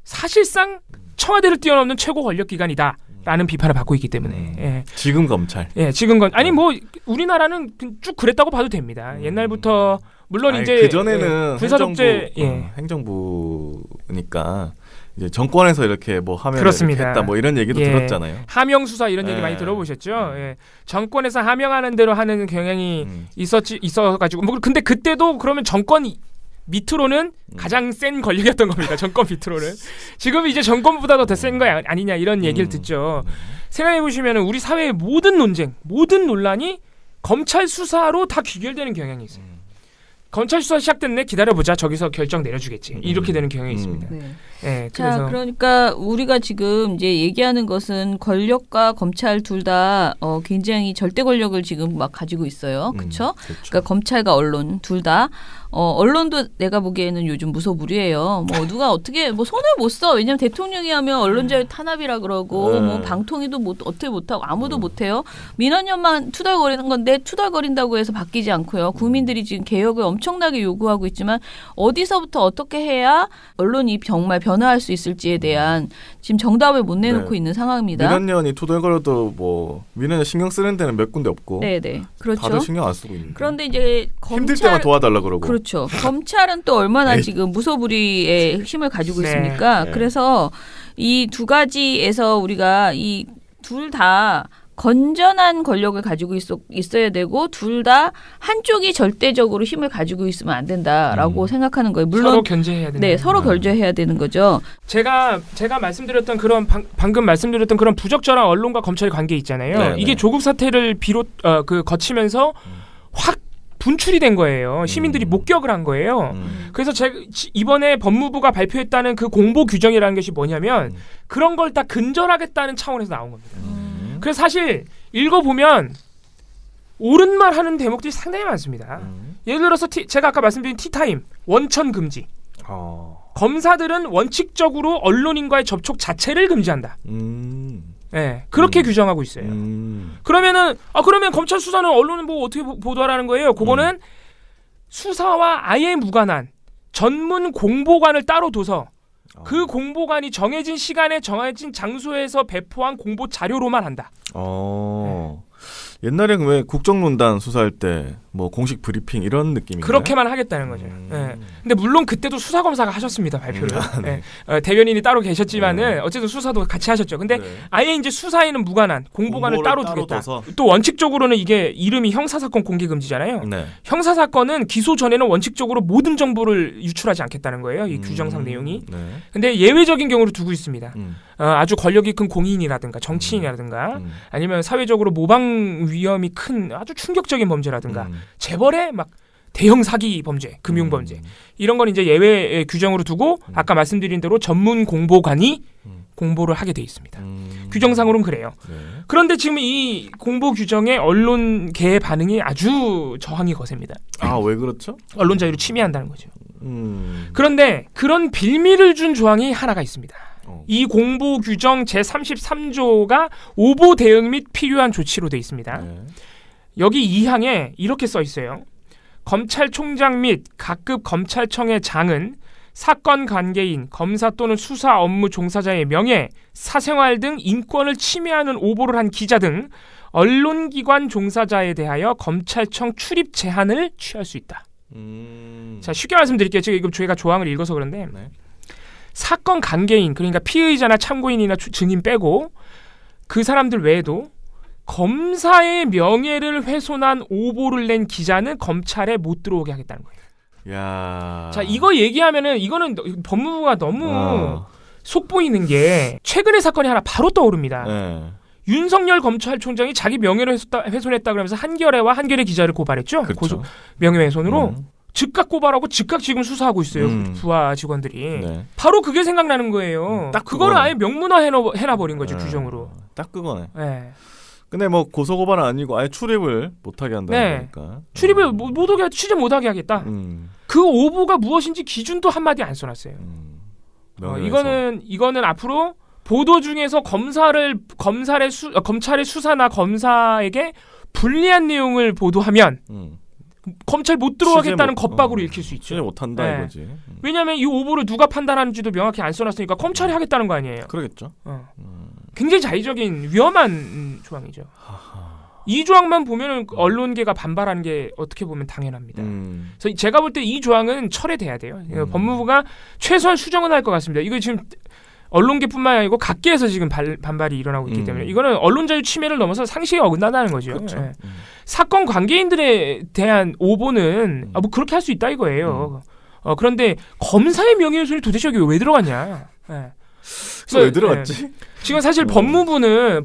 사실상 청와대를 뛰어넘는 최고 권력기관이다라는 비판을 받고 있기 때문에. 지금 검찰. 지금 아니 뭐 우리나라는 쭉 그랬다고 봐도 됩니다. 옛날부터 물론 이제 그 전에는 군사독재 행정부니까 이제 정권에서 이렇게 뭐 하면 했다 뭐 이런 얘기도 들었잖아요. 하명 수사 이런 얘기 많이 들어보셨죠. 정권에서 하명하는 대로 하는 경향이 있어가지고 뭐 근데 그때도 그러면 정권 밑으로는 가장 센 권력이었던 겁니다. 정권 밑으로는. 지금 이제 정권보다도 더 센 거 아니냐 이런 얘기를 듣죠. 생각해보시면 우리 사회의 모든 논쟁, 모든 논란이 검찰 수사로 다 귀결되는 경향이 있어요. 검찰 수사 시작됐네 기다려보자 저기서 결정 내려주겠지 이렇게 되는 경향이 있습니다. 자, 그러니까 우리가 지금 이제 얘기하는 것은 권력과 검찰 둘 다 굉장히 절대 권력을 지금 막 가지고 있어요. 그렇죠? 그러니까 검찰과 언론 둘 다 언론도 내가 보기에는 요즘 무소불위예요. 뭐 누가 어떻게 뭐 손을 못 써. 왜냐면 대통령이 하면 언론자유 탄압이라 그러고 뭐 방통위도 어떻게 못하고 아무도 못해요. 민원연만 투덜거리는 건데 투덜거린다고 해서 바뀌지 않고요. 국민들이 지금 개혁을 엄청나게 요구하고 있지만 어디서부터 어떻게 해야 언론이 정말 변화할 수 있을지에 대한 지금 정답을 못 내놓고 있는 상황입니다. 민원연이 투덜거려도 뭐 민원연 신경 쓰는 데는 몇 군데 없고. 네네. 그렇죠. 다들 신경 안 쓰고 있는데. 그런데 이제 힘들 때만 도와달라 그러고. 그렇죠. 검찰은 또 얼마나 지금 무소불위의 힘을 가지고 있습니까? 그래서 이 두 가지에서 우리가 이 둘 다 건전한 권력을 가지고 있어야 되고 둘 다 한쪽이 절대적으로 힘을 가지고 있으면 안 된다라고 생각하는 거예요. 물론 서로 견제해야 되는. 네, 서로 견제해야 되는 거죠. 제가 말씀드렸던 그런 방금 말씀드렸던 그런 부적절한 언론과 검찰의 관계 있잖아요. 이게 조국 사태를 거치면서 확 분출이 된 거예요. 시민들이 목격을 한 거예요. 그래서 이번에 법무부가 발표했다는 그 공보 규정이라는 것이 뭐냐면 그런 걸 다 근절하겠다는 차원에서 나온 겁니다. 그래서 사실 읽어보면 옳은 말 하는 대목들이 상당히 많습니다. 예를 들어서 제가 아까 말씀드린 티타임, 원천 금지. 검사들은 원칙적으로 언론인과의 접촉 자체를 금지한다. 그렇게 규정하고 있어요. 그러면 검찰 수사는 언론은 뭐 어떻게 보도하라는 거예요? 그거는 수사와 아예 무관한 전문 공보관을 따로 둬서 그 공보관이 정해진 시간에 정해진 장소에서 배포한 공보 자료로만 한다. 옛날에 왜 국정농단 수사할 때 뭐 공식 브리핑 이런 느낌인가요? 그렇게만 하겠다는 거죠. 네. 근데 물론 그때도 수사검사가 하셨습니다. 발표를. 네. 대변인이 따로 계셨지만은 어쨌든 수사도 같이 하셨죠. 근데 아예 이제 수사에는 무관한 공보관을 따로 두겠다. 둬서. 또 원칙적으로는 이게 이름이 형사사건 공개금지잖아요. 네. 형사사건은 기소 전에는 원칙적으로 모든 정보를 유출하지 않겠다는 거예요. 이 규정상 내용이. 네. 근데 예외적인 경우를 두고 있습니다. 아주 권력이 큰 공인이라든가 정치인이라든가 아니면 사회적으로 모방 위험이 큰 아주 충격적인 범죄라든가 재벌의 막 대형 사기 범죄, 금융 범죄 이런 건 이제 예외 규정으로 두고 아까 말씀드린 대로 전문 공보관이 공보를 하게 돼 있습니다. 규정상으로는 그래요. 네. 그런데 지금 이 공보 규정에 언론계의 반응이 아주 저항이 거셉니다. 아, 왜 그렇죠? 언론 자유를 침해한다는 거죠. 그런데 그런 빌미를 준 조항이 하나가 있습니다. 이 공보 규정 제33조가 오보 대응 및 필요한 조치로 돼 있습니다. 네. 여기 2항에 이렇게 써 있어요. 검찰총장 및 각급 검찰청의 장은 사건 관계인 검사 또는 수사 업무 종사자의 명예, 사생활 등 인권을 침해하는 오보를 한 기자 등 언론기관 종사자에 대하여 검찰청 출입 제한을 취할 수 있다. 자, 쉽게 말씀드릴게요. 지금 저희가 조항을 읽어서 그런데 네. 사건 관계인, 그러니까 피의자나 참고인이나 증인 빼고 그 사람들 외에도 검사의 명예를 훼손한 오보를 낸 기자는 검찰에 못 들어오게 하겠다는 거예요. 야. 자, 이거 얘기하면은 이거는 법무부가 너무 속보이는 게 최근의 사건이 하나 바로 떠오릅니다. 네. 윤석열 검찰총장이 자기 명예를 훼손했다 그러면서 한겨레와 한겨레 기자를 고발했죠. 그렇죠. 고소 명예훼손으로. 즉각 고발하고 즉각 지금 수사하고 있어요. 부하 직원들이. 네. 바로 그게 생각나는 거예요. 딱 그거를 아예 명문화 해놔버린 거죠. 규정으로. 딱 그거네. 네. 근데 뭐 고소고발은 아니고 아예 출입을 못하게 한다는 거니까. 출입을 못하게 취재 못하게 하겠다. 그 오보가 무엇인지 기준도 한마디 안 써놨어요. 이거는 앞으로 보도 중에서 검찰의 수사나 검사에게 불리한 내용을 보도하면 검찰 못 들어가겠다는 겁박으로 읽힐 수 있죠. 취재 못한다 네. 이거지. 왜냐하면 이 오보를 누가 판단하는지도 명확히 안 써놨으니까 검찰이 하겠다는 거 아니에요. 그러겠죠. 굉장히 자의적인 위험한 조항이죠. 이 조항만 보면 언론계가 반발하는 게 어떻게 보면 당연합니다. 그래서 제가 볼 때 이 조항은 철회돼야 돼요. 법무부가 최소한 수정은 할 것 같습니다. 이거 지금 언론계뿐만 아니고 각계에서 지금 반발이 일어나고 있기 때문에 이거는 언론 자유 침해를 넘어서 상식에 어긋난다는 거죠. 그렇죠. 네. 사건 관계인들에 대한 오보는 뭐 그렇게 할 수 있다 이거예요. 그런데 검사의 명예훼손이 도대체 여기 왜 들어갔냐? 네. 왜 들어갔지? 지금 사실 법무부는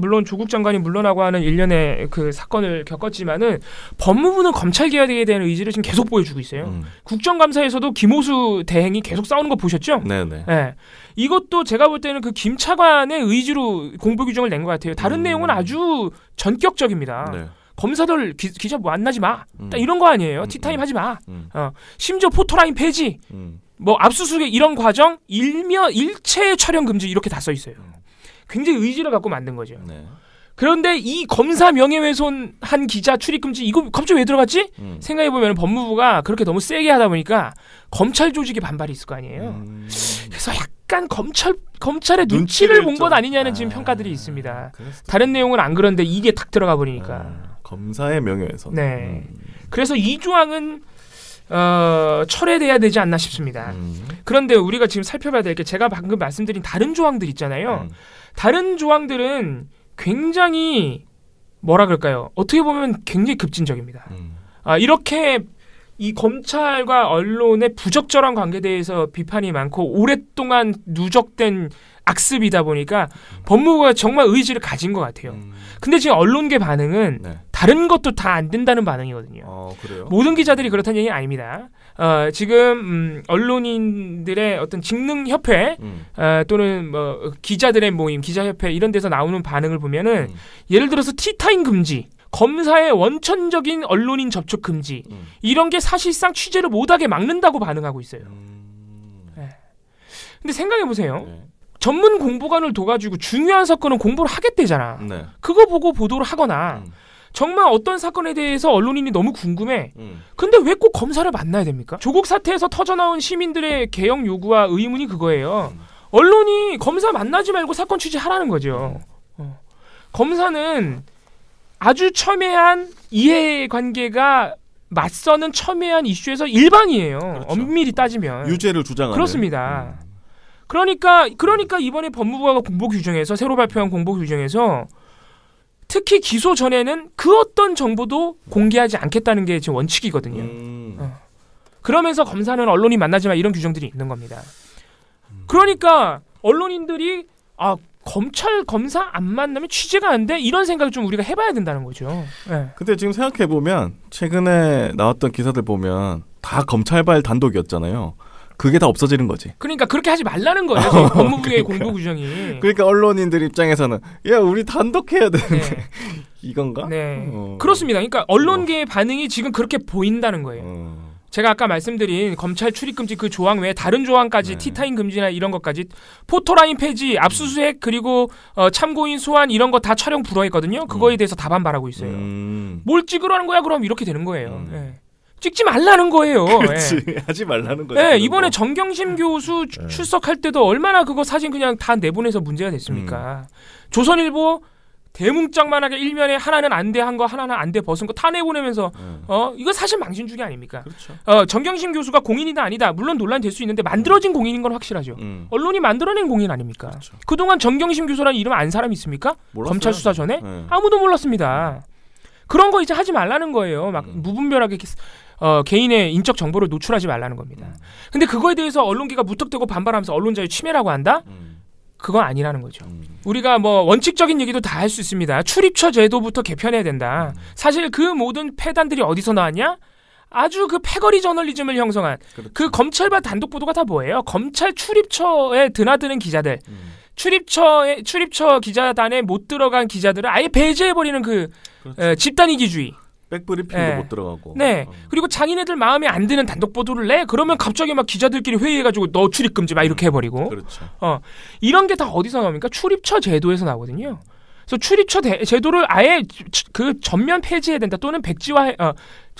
물론 조국 장관이 물러나고 하는 일련의 그 사건을 겪었지만은 법무부는 검찰 개혁에 대한 의지를 지금 계속 보여주고 있어요. 국정감사에서도 김호수 대행이 계속 싸우는 거 보셨죠? 네네. 네. 이것도 제가 볼 때는 그 김 차관의 의지로 공보 규정을 낸 것 같아요. 다른 내용은 아주 전격적입니다. 네. 검사들 기자 만나지 마. 딱 이런 거 아니에요. 티타임 하지 마. 심지어 포토라인 폐지. 뭐 압수수색 이런 과정 일체 촬영 금지 이렇게 다 써 있어요. 굉장히 의지를 갖고 만든 거죠. 네. 그런데 이 검사 명예훼손한 기자 출입 금지 이거 갑자기 왜 들어갔지? 생각해 보면 법무부가 그렇게 너무 세게 하다 보니까 검찰 조직의 반발이 있을 거 아니에요. 그래서 약간 검찰의 눈치를 본 것 아니냐는 지금 평가들이 있습니다. 다른 내용은 안 그런데 이게 딱 들어가 버리니까. 검사의 명예훼손. 네. 그래서 이 조항은 철회돼야 되지 않나 싶습니다. 그런데 우리가 지금 살펴봐야 될 게 제가 방금 말씀드린 다른 조항들 있잖아요. 다른 조항들은 굉장히 뭐라 그럴까요? 어떻게 보면 굉장히 급진적입니다. 이렇게 이 검찰과 언론의 부적절한 관계에 대해서 비판이 많고 오랫동안 누적된 악습이다 보니까 법무부가 정말 의지를 가진 것 같아요. 근데 지금 언론계 반응은 다른 것도 다 안 된다는 반응이거든요. 그래요? 모든 기자들이 그렇다는 얘기는 아닙니다. 지금 언론인들의 어떤 직능협회 또는 뭐 기자들의 모임, 기자협회 이런 데서 나오는 반응을 보면은 예를 들어서 티타임 금지, 검사의 원천적인 언론인 접촉 금지 이런 게 사실상 취재를 못하게 막는다고 반응하고 있어요. 네. 근데 생각해 보세요. 네. 전문 공보관을 둬가지고 중요한 사건은 공보를 하겠대잖아. 네. 그거 보고 보도를 하거나 정말 어떤 사건에 대해서 언론인이 너무 궁금해. 근데 왜 꼭 검사를 만나야 됩니까? 조국 사태에서 터져나온 시민들의 개혁 요구와 의문이 그거예요. 언론이 검사 만나지 말고 사건 취재하라는 거죠. 검사는 아주 첨예한 이해관계가 맞서는 첨예한 이슈에서 일반이에요. 그렇죠. 엄밀히 따지면. 유죄를 주장하는. 그렇습니다. 그러니까 이번에 법무부가 공보 규정에서 새로 발표한 공보 규정에서 특히 기소 전에는 그 어떤 정보도 공개하지 않겠다는 게 지금 원칙이거든요. 그러면서 검사는 언론이 만나지 마 이런 규정들이 있는 겁니다. 그러니까 언론인들이 검찰 검사 안 만나면 취재가 안 돼? 이런 생각을 좀 우리가 해봐야 된다는 거죠. 네. 근데 지금 생각해보면 최근에 나왔던 기사들 보면 다 검찰발 단독이었잖아요. 그게 다 없어지는 거지. 그러니까 그렇게 하지 말라는 거예요. 법무부의 공보 규정이. 그러니까 언론인들 입장에서는 야 우리 단독해야 되는데 네. 이건가? 네. 그렇습니다. 그러니까 언론계의 반응이 지금 그렇게 보인다는 거예요. 제가 아까 말씀드린 검찰 출입금지 그 조항 외에 다른 조항까지 네. 티타임 금지나 이런 것까지 포토라인 폐지, 압수수색 그리고 참고인 소환 이런 거 다 촬영 불허했거든요. 그거에 대해서 다 반발하고 있어요. 뭘 찍으라는 거야? 그럼 이렇게 되는 거예요. 네. 찍지 말라는 거예요. 그렇지. 네. 하지 말라는 거죠. 네, 이번에 정경심 교수 출석할 때도 얼마나 그거 사진 그냥 다 내보내서 문제가 됐습니까? 조선일보 대문짝만하게 일면에 하나는 안돼한 거 하나는 안돼 벗은 거 다 내보내면서 이거 사실 망신주기 아닙니까? 그렇죠. 정경심 교수가 공인이다 아니다 물론 논란 될 수 있는데 만들어진 공인인 건 확실하죠. 언론이 만들어낸 공인 아닙니까? 그렇죠. 그동안 정경심 교수라는 이름 안 사람 있습니까? 몰랐어요. 검찰 수사 전에 아무도 몰랐습니다. 그런 거 이제 하지 말라는 거예요. 막 무분별하게 개인의 인적 정보를 노출하지 말라는 겁니다. 근데 그거에 대해서 언론계가 무턱대고 반발하면서 언론자유 침해라고 한다? 그건 아니라는 거죠. 우리가 뭐 원칙적인 얘기도 다 할 수 있습니다. 출입처 제도부터 개편해야 된다. 사실 그 모든 폐단들이 어디서 나왔냐? 아주 그 패거리 저널리즘을 형성한 그렇죠. 그 검찰발 단독 보도가 다 뭐예요? 검찰 출입처에 드나드는 기자들. 출입처 기자단에 못 들어간 기자들을 아예 배제해버리는 그 그렇죠. 집단이기주의. 백브리핑도 네. 못 들어가고. 네. 그리고 자기네들 마음에 안 드는 단독 보도를 내. 그러면 갑자기 막 기자들끼리 회의해가지고 너 출입 금지 막 이렇게 해버리고. 그렇죠. 이런 게 다 어디서 나옵니까? 출입처 제도에서 나오거든요. 그래서 출입처 제도를 아예 그 전면 폐지해야 된다. 또는 백지화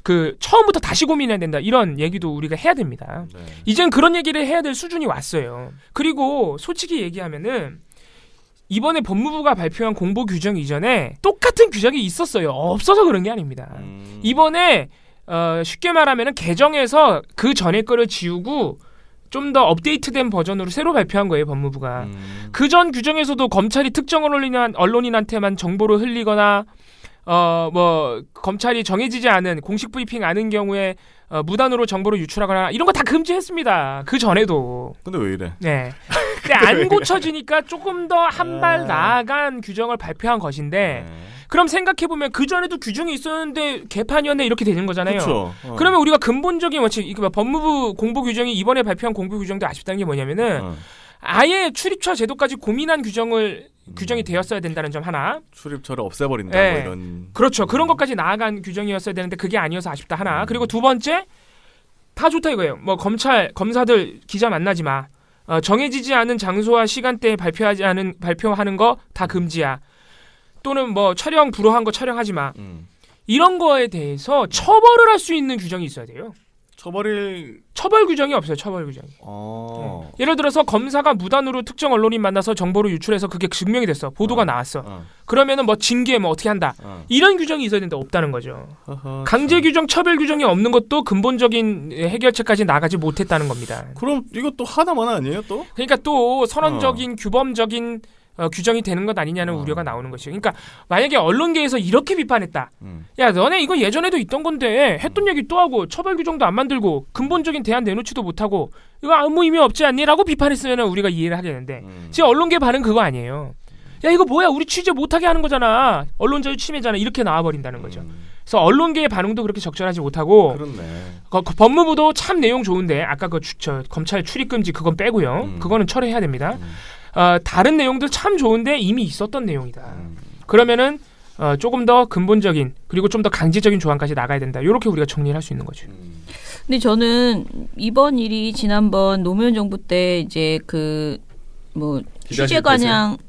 그 처음부터 다시 고민해야 된다. 이런 얘기도 우리가 해야 됩니다. 네. 이젠 그런 얘기를 해야 될 수준이 왔어요. 그리고 솔직히 얘기하면은. 이번에 법무부가 발표한 공보 규정 이전에 똑같은 규정이 있었어요. 없어서 그런 게 아닙니다. 이번에 쉽게 말하면 개정해서 그 전에 거를 지우고 좀 더 업데이트된 버전으로 새로 발표한 거예요. 법무부가. 그 전 규정에서도 검찰이 특정 언론인한테만 정보를 흘리거나 뭐 검찰이 정해지지 않은 공식 브리핑 않은 경우에 무단으로 정보를 유출하거나 이런 거 다 금지했습니다. 그 전에도. 근데 왜 이래? 네. 근데 안 고쳐지니까 조금 더 한 발 나아간 규정을 발표한 것인데 그럼 생각해보면 그 전에도 규정이 있었는데 개판이었네 이렇게 되는 거잖아요. 그렇죠. 그러면 우리가 근본적인 원칙, 법무부 공보 규정이 이번에 발표한 공보 규정도 아쉽다는 게 뭐냐면은 아예 출입처 제도까지 고민한 규정이 되었어야 된다는 점 하나. 출입처를 없애버린다. 네. 뭐 이런. 그렇죠. 그런 것까지 나아간 규정이었어야 되는데 그게 아니어서 아쉽다 하나. 그리고 두 번째 다 좋다 이거예요. 뭐 검사들 기자 만나지 마. 정해지지 않은 장소와 시간대에 발표하는 거 다 금지야. 또는 뭐 촬영 불허한 거 촬영하지 마. 이런 거에 대해서 처벌을 할 수 있는 규정이 있어야 돼요. 처벌 규정이 없어요. 처벌 규정이. 네. 예를 들어서 검사가 무단으로 특정 언론인 만나서 정보를 유출해서 그게 증명이 됐어. 보도가 나왔어. 그러면은 뭐 징계 뭐 어떻게 한다. 이런 규정이 있어야 되는데 없다는 거죠. 강제 규정, 처벌 규정이 없는 것도 근본적인 해결책까지 나가지 못했다는 겁니다. 그럼 이것도 하나만 아니에요 또? 그러니까 또 선언적인 규범적인 규정이 되는 것 아니냐는 우려가 나오는 것이죠. 그러니까 만약에 언론계에서 이렇게 비판했다. 야 너네 이거 예전에도 있던 건데 했던 얘기 또 하고 처벌 규정도 안 만들고 근본적인 대안 내놓지도 못하고 이거 아무 의미 없지 않니? 라고 비판했으면 우리가 이해를 하겠는데 지금 언론계 반응 그거 아니에요. 야 이거 뭐야 우리 취재 못하게 하는 거잖아. 언론자유 침해잖아. 이렇게 나와버린다는 거죠. 그래서 언론계의 반응도 그렇게 적절하지 못하고 법무부도 참 내용 좋은데 아까 그 검찰 출입금지 그건 빼고요. 그거는 철회해야 됩니다. 다른 내용들 참 좋은데 이미 있었던 내용이다. 그러면은 조금 더 근본적인 그리고 좀 더 강제적인 조항까지 나가야 된다. 이렇게 우리가 정리를 할 수 있는 거죠. 근데 저는 이번 일이 지난번 노무현 정부 때 이제 그 뭐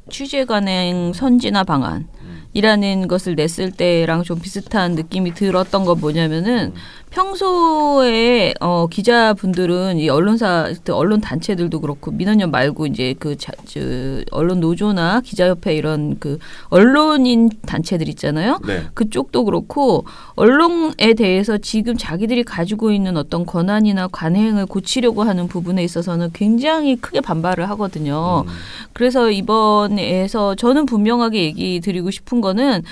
취재관행 선진화 방안 이라는 것을 냈을 때랑 좀 비슷한 느낌이 들었던 건 뭐냐면은 평소에 기자분들은 이 언론사 언론 단체들도 그렇고 민원연 말고 이제 언론 노조나 기자협회 이런 그 언론인 단체들 있잖아요. 네. 그쪽도 그렇고 언론에 대해서 지금 자기들이 가지고 있는 어떤 권한이나 관행을 고치려고 하는 부분에 있어서는 굉장히 크게 반발을 하거든요. 그래서 이번에서 저는 분명하게 얘기 드리고 싶은 거는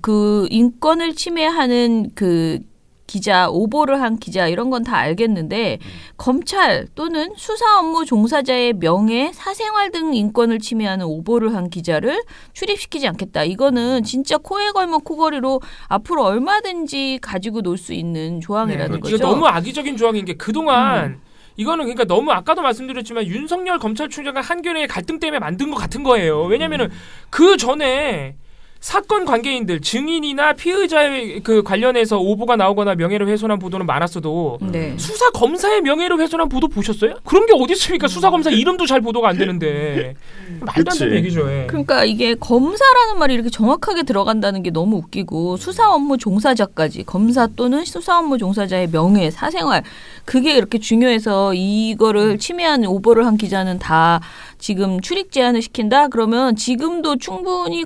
그 인권을 침해하는 그 기자, 오보를 한 기자 이런 건 다 알겠는데 검찰 또는 수사 업무 종사자의 명예, 사생활 등 인권을 침해하는 오보를 한 기자를 출입시키지 않겠다. 이거는 진짜 코에 걸면 코걸이로 앞으로 얼마든지 가지고 놀 수 있는 조항이라는 거죠. 이거 너무 악의적인 조항인 게 그동안 이거는 그러니까 너무 아까도 말씀드렸지만 윤석열 검찰총장과 한겨레의 갈등 때문에 만든 것 같은 거예요. 왜냐하면은 그 전에 사건 관계인들, 증인이나 피의자의 그 관련해서 오보가 나오거나 명예를 훼손한 보도는 많았어도 수사 검사의 명예를 훼손한 보도 보셨어요? 그런 게 어디 있습니까? 수사 검사 이름도 잘 보도가 안 되는데 말도 안 되는 얘기죠. 그러니까 이게 검사라는 말이 이렇게 정확하게 들어간다는 게 너무 웃기고 수사 업무 종사자까지 검사 또는 수사 업무 종사자의 명예, 사생활 그게 이렇게 중요해서 이거를 침해하는 오보를 한 기자는 다 지금 출입 제한을 시킨다? 그러면 지금도 충분히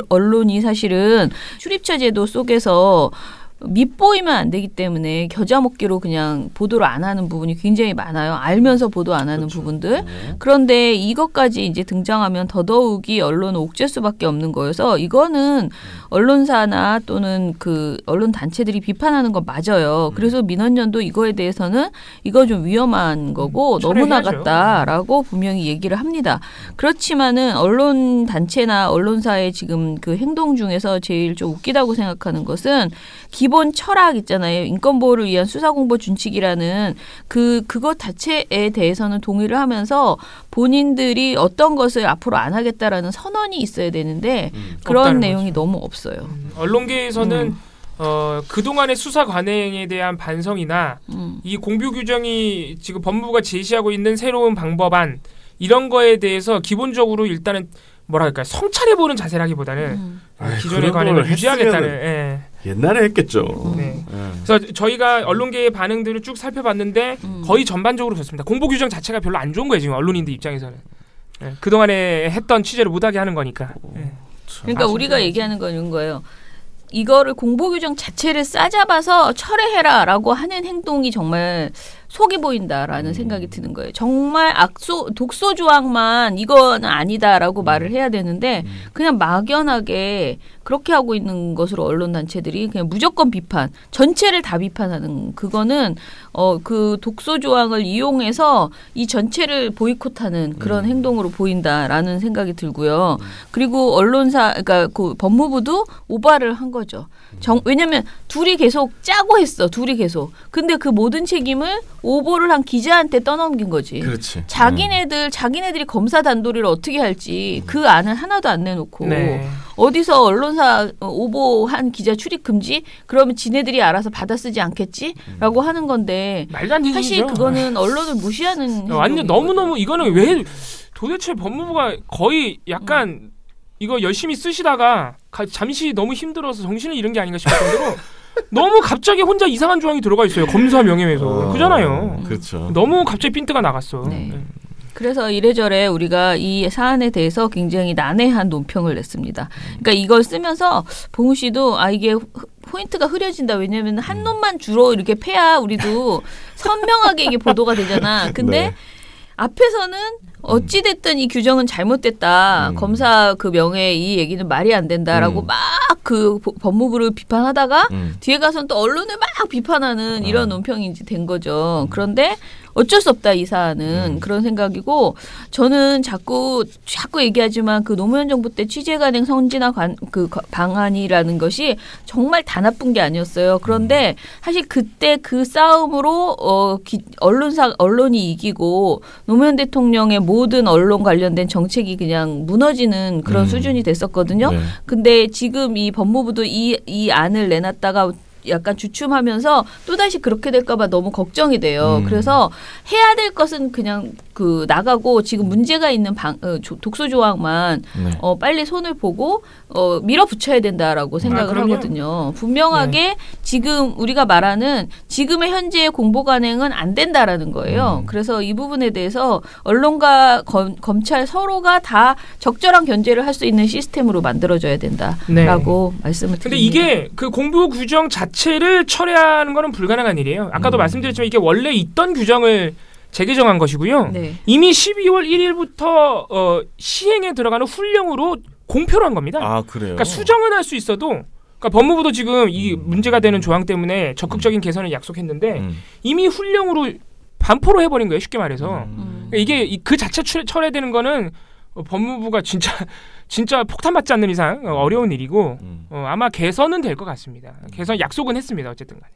언론이 사실은 출입처 제도 속에서 밉보이면 안 되기 때문에 겨자 먹기로 그냥 보도를 안 하는 부분이 굉장히 많아요. 알면서 보도 안 하는 부분들. 그런데 이것까지 이제 등장하면 더더욱이 언론은 옥죄 수밖에 없는 거여서 이거는 언론사나 또는 그 언론 단체들이 비판하는 건 맞아요. 그래서 민원연도 이거에 대해서는 이거 좀 위험한 거고 너무 나갔다라고 분명히 얘기를 합니다. 그렇지만은 언론 단체나 언론사의 지금 그 행동 중에서 제일 좀 웃기다고 생각하는 것은 기본 철학 있잖아요. 인권보호를 위한 수사공보 준칙이라는 그것 자체에 대해서는 동의를 하면서 본인들이 어떤 것을 앞으로 안 하겠다라는 선언이 있어야 되는데 그런 내용이 너무 없어요. 언론계에서는 그동안의 수사 관행에 대한 반성이나 이 공표 규정이 지금 법무부가 제시하고 있는 새로운 방법안 이런 거에 대해서 기본적으로 일단은 뭐랄까 성찰해보는 자세라기보다는 기존의 관행을 유지하겠다는 옛날에 했겠죠. 그래서 저희가 언론계의 반응들을 쭉 살펴봤는데 거의 전반적으로 그렇습니다. 공보 규정 자체가 별로 안 좋은 거예요. 지금 언론인들 입장에서는. 그동안에 했던 취재를 못하게 하는 거니까. 그러니까 우리가 얘기하는 건 이런 거예요. 이거를 공보 규정 자체를 싸잡아서 철회해라라고 하는 행동이 정말 속이 보인다라는 생각이 드는 거예요. 정말 독소 조항만 이건 아니다라고 말을 해야 되는데 그냥 막연하게 그렇게 하고 있는 것으로 언론 단체들이 그냥 무조건 비판, 전체를 다 비판하는 그거는 그 독소 조항을 이용해서 이 전체를 보이콧하는 그런 행동으로 보인다라는 생각이 들고요. 그리고 언론사, 그러니까 그 법무부도 오바를 한 거죠. 왜냐면 둘이 계속 짜고 했어. 둘이 계속. 근데 그 모든 책임을 오보를 한 기자한테 떠넘긴 거지. 그렇지. 자기네들이 검사 단도리를 어떻게 할지 그 안을 하나도 안 내놓고 어디서 언론사 오보한 기자 출입 금지? 그러면 지네들이 알아서 받아 쓰지 않겠지? 라고 하는 건데 말도 안 되는 사실 얘기죠. 그거는 언론을 무시하는 완전 너무너무 이거는 왜 도대체 법무부가 거의 약간 이거 열심히 쓰시다가 잠시 너무 힘들어서 정신을 잃은 게 아닌가 싶을 정도로 너무 갑자기 혼자 이상한 조항이 들어가 있어요. 검사 명예훼손. 그잖아요. 그렇죠. 너무 갑자기 핀트가 나갔어. 그래서 이래저래 우리가 이 사안에 대해서 굉장히 난해한 논평을 냈습니다. 그러니까 이걸 쓰면서 봉우 씨도 이게 포인트가 흐려진다. 왜냐하면 한 놈만 주로 이렇게 패야 우리도 선명하게 이게 보도가 되잖아. 근데 앞에서는 어찌됐든 이 규정은 잘못됐다. 검사 그 명예 이 얘기는 말이 안 된다라고 막 그 법무부를 비판하다가 뒤에 가서는 또 언론을 막 비판하는 이런 논평이 이제 된 거죠. 그런데 어쩔 수 없다 이 사안은 그런 생각이고 저는 자꾸 얘기하지만 그 노무현 정부 때 취재 관행 선진화 방안이라는 것이 정말 다 나쁜 게 아니었어요. 그런데 사실 그때 그 싸움으로 언론이 이기고 노무현 대통령의 모든 언론 관련된 정책이 그냥 무너지는 그런 수준이 됐었거든요. 근데 지금 이 법무부도 이 안을 내놨다가 약간 주춤하면서 또다시 그렇게 될까 봐 너무 걱정이 돼요. 그래서 해야 될 것은 그냥 그 나가고 지금 문제가 있는 독소 조항만 빨리 손을 보고 밀어붙여야 된다라고 생각을 하거든요. 분명하게 지금 우리가 말하는 지금의 현재의 공보 간행은 안 된다라는 거예요. 그래서 이 부분에 대해서 언론과 검찰 서로가 다 적절한 견제를 할 수 있는 시스템으로 만들어져야 된다라고 말씀을 드립니다. 근데 이게 그 공보 규정 자체를 철회하는 거는 불가능한 일이에요. 아까도 말씀드렸지만 이게 원래 있던 규정을 재개정한 것이고요. 이미 12월 1일부터 시행에 들어가는 훈령으로 공표를 한 겁니다. 아, 그래요? 그러니까 수정은 할 수 있어도 그러니까 법무부도 지금 이 문제가 되는 조항 때문에 적극적인 개선을 약속했는데 이미 훈령으로 반포로 해버린 거예요. 쉽게 말해서. 그러니까 이게 그 자체 철회되는 거는 법무부가 진짜 폭탄 맞지 않는 이상 어려운 일이고 아마 개선은 될 것 같습니다. 개선 약속은 했습니다. 어쨌든 간에.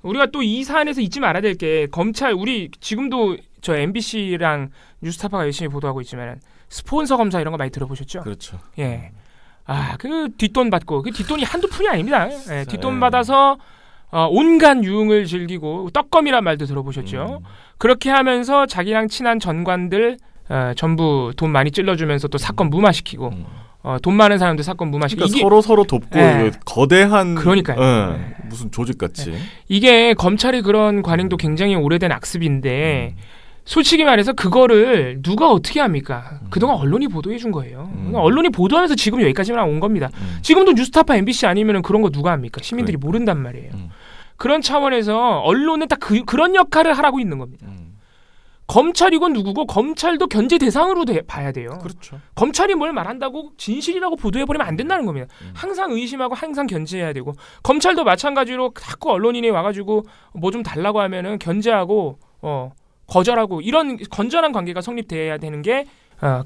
우리가 또 이 사안에서 잊지 말아야 될 게 검찰 우리 지금도 저 MBC랑 뉴스타파가 열심히 보도하고 있지만 스폰서 검사 이런 거 많이 들어보셨죠? 그렇죠. 예. 그 뒷돈 받고 그 뒷돈이 한두 푼이 아닙니다. 예, 뒷돈 받아서 온갖 유흥을 즐기고 떡검이란 말도 들어보셨죠? 그렇게 하면서 자기랑 친한 전관들 전부 돈 많이 찔러주면서 또 사건 무마시키고 돈 많은 사람들 사건 무마시키고 그러니까 서로 돕고 거대한 그러니까요. 무슨 조직같이 이게 검찰의 그런 관행도 굉장히 오래된 악습인데 솔직히 말해서 그거를 누가 어떻게 합니까? 그동안 언론이 보도해 준 거예요. 언론이 보도하면서 지금 여기까지만 온 겁니다. 지금도 뉴스타파 MBC 아니면 그런 거 누가 합니까? 시민들이 모른단 말이에요. 그런 차원에서 언론은 딱 그런 역할을 하라고 있는 겁니다. 검찰이건 누구고 검찰도 견제 대상으로 봐야 돼요. 그렇죠. 검찰이 뭘 말한다고 진실이라고 보도해버리면 안 된다는 겁니다. 항상 의심하고 항상 견제해야 되고 검찰도 마찬가지로 자꾸 언론인이 와가지고 뭐 좀 달라고 하면은 견제하고 거절하고 이런 건전한 관계가 성립돼야 되는 게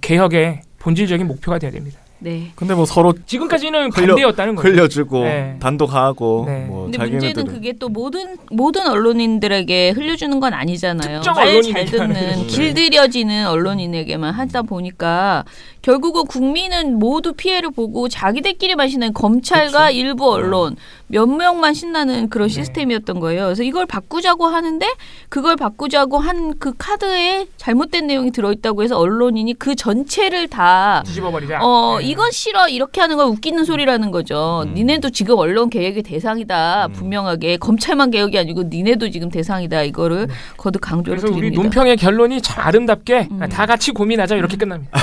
개혁의 본질적인 목표가 돼야 됩니다. 네. 근데 뭐 서로 지금까지는 반대였다는 거예요. 흘려주고 단독하고 뭐 근데 자기네들은 문제는 그게 또 모든 언론인들에게 흘려주는 건 아니잖아요. 말 잘 듣는 길들여지는 언론인에게만 하다 보니까 결국은 국민은 모두 피해를 보고 자기들끼리만 신나는 검찰과 일부 언론 몇 명만 신나는 그런 시스템이었던 거예요. 그래서 이걸 바꾸자고 하는데 그걸 바꾸자고 한 그 카드에 잘못된 내용이 들어있다고 해서 언론인이 그 전체를 다 뒤집어버리자. 이건 싫어 이렇게 하는 건 웃기는 소리라는 거죠. 니네도 지금 언론 개혁의 대상이다. 분명하게 검찰만 개혁이 아니고 니네도 지금 대상이다. 이거를 거듭 강조를 그래서 드립니다. 우리 논평의 결론이 참 아름답게 다 같이 고민하자 이렇게 끝납니다.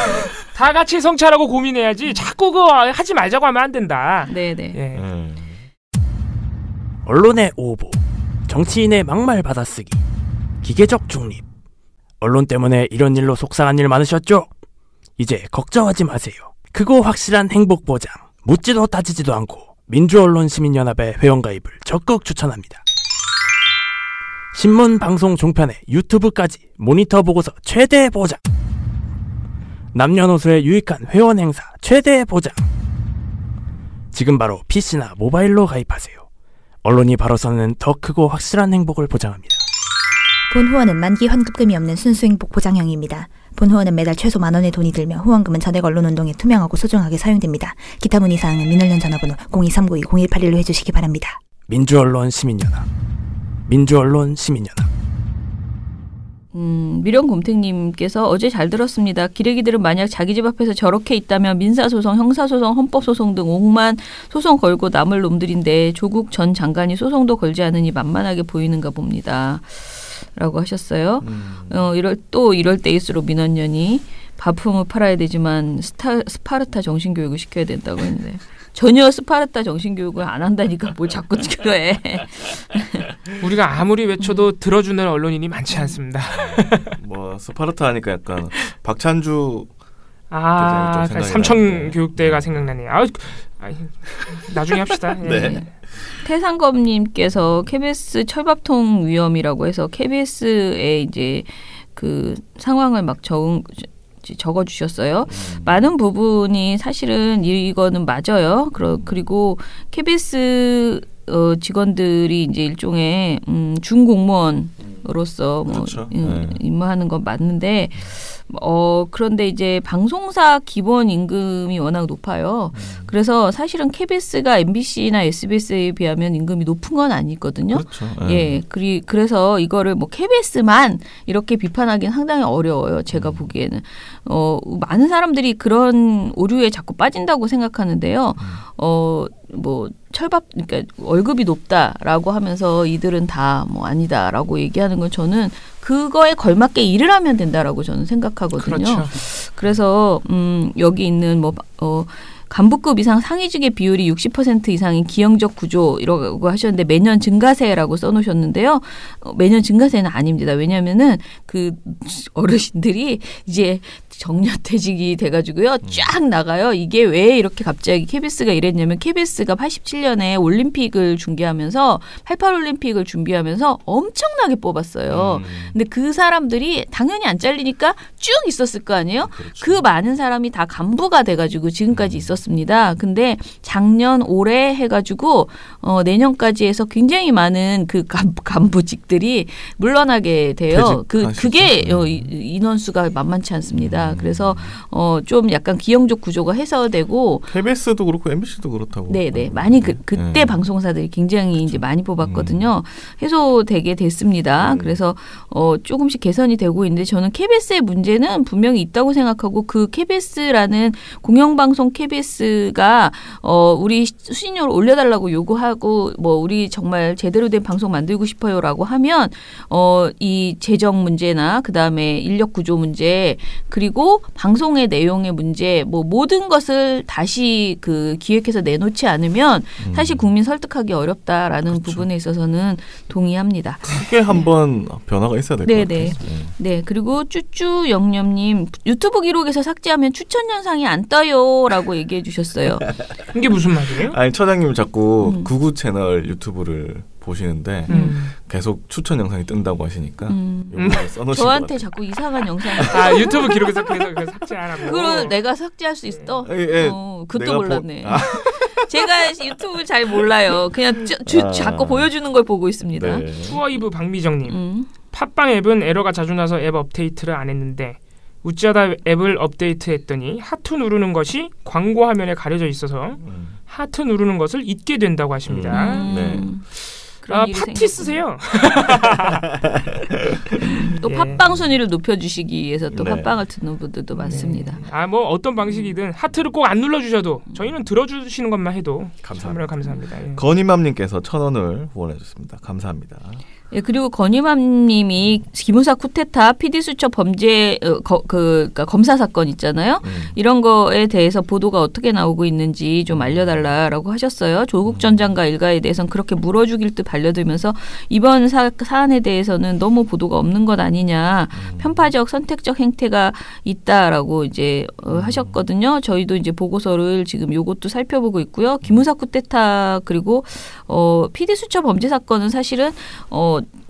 다 같이 성찰하고 고민해야지 자꾸 그거 하지 말자고 하면 안 된다. 네네. 예. 언론의 오보, 정치인의 막말 받아쓰기, 기계적 중립. 언론 때문에 이런 일로 속상한 일 많으셨죠? 이제 걱정하지 마세요. 크고 확실한 행복 보장, 묻지도 따지지도 않고 민주언론시민연합의 회원가입을 적극 추천합니다. 신문, 방송, 종편에 유튜브까지 모니터 보고서 최대 보장. 남녀노소에 유익한 회원 행사 최대 보장. 지금 바로 PC나 모바일로 가입하세요. 언론이 바로서는 더 크고 확실한 행복을 보장합니다. 본 후원은 만기 환급금이 없는 순수 행복 보장형입니다. 본 후원은 매달 최소 10,000원의 돈이 들며 후원금은 전액 언론운동에 투명하고 소중하게 사용됩니다. 기타 문의 사항은 민원련 전화번호 02-392-0181로 해주시기 바랍니다. 민주언론 시민연합. 민주언론 시민연합. 미련곰탱님께서 어제 잘 들었습니다. 기레기들은 만약 자기 집 앞에서 저렇게 있다면 민사소송, 형사소송, 헌법소송 등 5만 소송 걸고 남을 놈들인데 조국 전 장관이 소송도 걸지 않으니 만만하게 보이는가 봅니다. 라고 하셨어요. 이럴 때일수록 민원연이 바품을 팔아야 되지만 스파르타 정신교육을 시켜야 된다고 했는데 전혀 스파르타 정신교육을 안 한다니까 뭘 자꾸 그래. 우리가 아무리 외쳐도 들어주는 언론인이 많지 않습니다. 뭐 스파르타 하니까 약간 박찬주 삼청교육대가 생각나네요. 나중에 합시다. 네. 태상검님께서 KBS 철밥통 위험이라고 해서 KBS에 이제 그 상황을 막 적어주셨어요. 많은 부분이 사실은 이거는 맞아요. 그리고 KBS 직원들이 이제 일종의 준공무원 방송사로서 뭐 그렇죠. 네. 임무하는 건 맞는데 그런데 이제 방송사 기본 임금이 워낙 높아요. 그래서 사실은 KBS가 MBC나 SBS에 비하면 임금이 높은 건 아니거든요. 그렇죠. 예, 그래서 이거를 뭐 KBS만 이렇게 비판하기는 상당히 어려워요. 제가 보기에는 많은 사람들이 그런 오류에 자꾸 빠진다고 생각하는데요. 뭐 그러니까 월급이 높다라고 하면서 이들은 다 뭐 아니다라고 얘기하는 건 저는 그거에 걸맞게 일을 하면 된다라고 저는 생각하거든요. 그렇죠. 그래서 여기 있는 간부급 이상 상위직의 비율이 60% 이상인 기형적 구조라고 하셨는데 매년 증가세라고 써놓으셨는데요. 매년 증가세는 아닙니다. 왜냐하면은 그 어르신들이 이제 정년퇴직이 돼가지고요. 쫙 나가요. 이게 왜 이렇게 갑자기 KBS가 이랬냐면 KBS가 87년에 올림픽을 중계하면서 88올림픽을 준비하면서 엄청나게 뽑았어요. 근데 그 사람들이 당연히 안 잘리니까 쭉 있었을 거 아니에요? 그렇죠. 그 많은 사람이 다 간부가 돼가지고 지금까지 있었습니다. 근데 작년 올해 해가지고 내년까지 해서 굉장히 많은 그 간부직들이 물러나게 돼요. 그게 인원수가 만만치 않습니다. 그래서 좀 약간 기형적 구조가 해소되고 KBS도 그렇고 MBC도 그렇다고. 네네 많이 그때 방송사들이 굉장히 이제 많이 뽑았거든요. 해소되게 됐습니다. 그래서 조금씩 개선이 되고 있는데 저는 KBS의 문제는 분명히 있다고 생각하고 그 KBS라는 공영방송 KBS가 우리 수신료를 올려달라고 요구하고 뭐 우리 정말 제대로 된 방송 만들고 싶어요라고 하면 이 재정 문제나 그 다음에 인력 구조 문제 그리고 방송의 내용의 문제 뭐 모든 것을 다시 그 기획해서 내놓지 않으면 사실 국민 설득하기 어렵다라는 그렇죠. 부분에 있어서는 동의합니다. 크게 한번 변화가 있어야 될 것 같아요. 네. 그리고 쭈쭈영념님 유튜브 기록에서 삭제하면 추천 영상이 안 떠요라고 얘기해 주셨어요. 이게 무슨 말이에요? 아니 처장님 자꾸 구구 채널 유튜브를 보시는데 계속 추천 영상이 뜬다고 하시니까 저한테 자꾸 이상한 영상을 유튜브 기록에서 계속 삭제하라고. 그걸 내가 삭제할 수 있어? 예. 그것도 몰랐네. 제가 유튜브 잘 몰라요. 그냥 자꾸 보여주는 걸 보고 있습니다. 네. 투어이브 박미정님. 팟빵 앱은 에러가 자주 나서 앱 업데이트를 안 했는데 우찌하다 앱을 업데이트했더니 하트 누르는 것이 광고 화면에 가려져 있어서 하트 누르는 것을 잊게 된다고 하십니다. 네. 파티 쓰세요. 또 팟빵 순위를 높여주시기 위해서 또 팟빵을 듣는 분들도 많습니다. 뭐 어떤 방식이든 하트를 꼭 안 눌러주셔도 저희는 들어주시는 것만 해도 감사합니다. 예. 건희맘님께서 1,000원을 후원해주셨습니다. 감사합니다. 예, 그리고 건희맘님이 기무사 쿠데타 PD 수첩 범죄 그러니까 검사 사건 있잖아요. 이런 거에 대해서 보도가 어떻게 나오고 있는지 좀 알려달라라고 하셨어요. 조국 전 장관 일가에 대해서는 그렇게 물어주길 듯 반려들면서 이번 사안에 대해서는 너무 보도가 없는 것 아니냐, 편파적 선택적 행태가 있다라고 이제 하셨거든요. 저희도 이제 보고서를 지금 요것도 살펴보고 있고요. 기무사 쿠데타 그리고 PD 수첩 범죄 사건은 사실은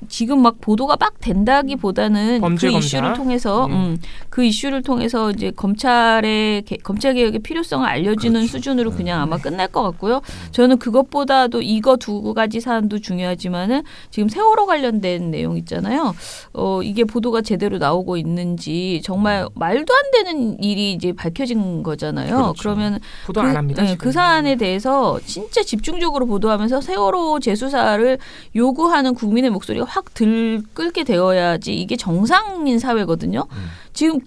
지금 막 보도가 막 된다기보다는 그 이슈를 통해서 그 이슈를 통해서 이제 검찰 개혁의 필요성을 알려주는 수준으로 그냥 아마 끝날 것 같고요. 저는 그것보다도 이거 두 가지 사안도 중요하지만은 지금 세월호 관련된 내용 있잖아요. 이게 보도가 제대로 나오고 있는지 정말 말도 안 되는 일이 이제 밝혀진 거잖아요. 그렇죠. 그러면 보도 안 합니다. 그 사안에 대해서 진짜 집중적으로 보도하면서 세월호 재수사를 요구하는 국민의 목소리가 확 들끓게 되어야지 이게 정상인 사회거든요. 지금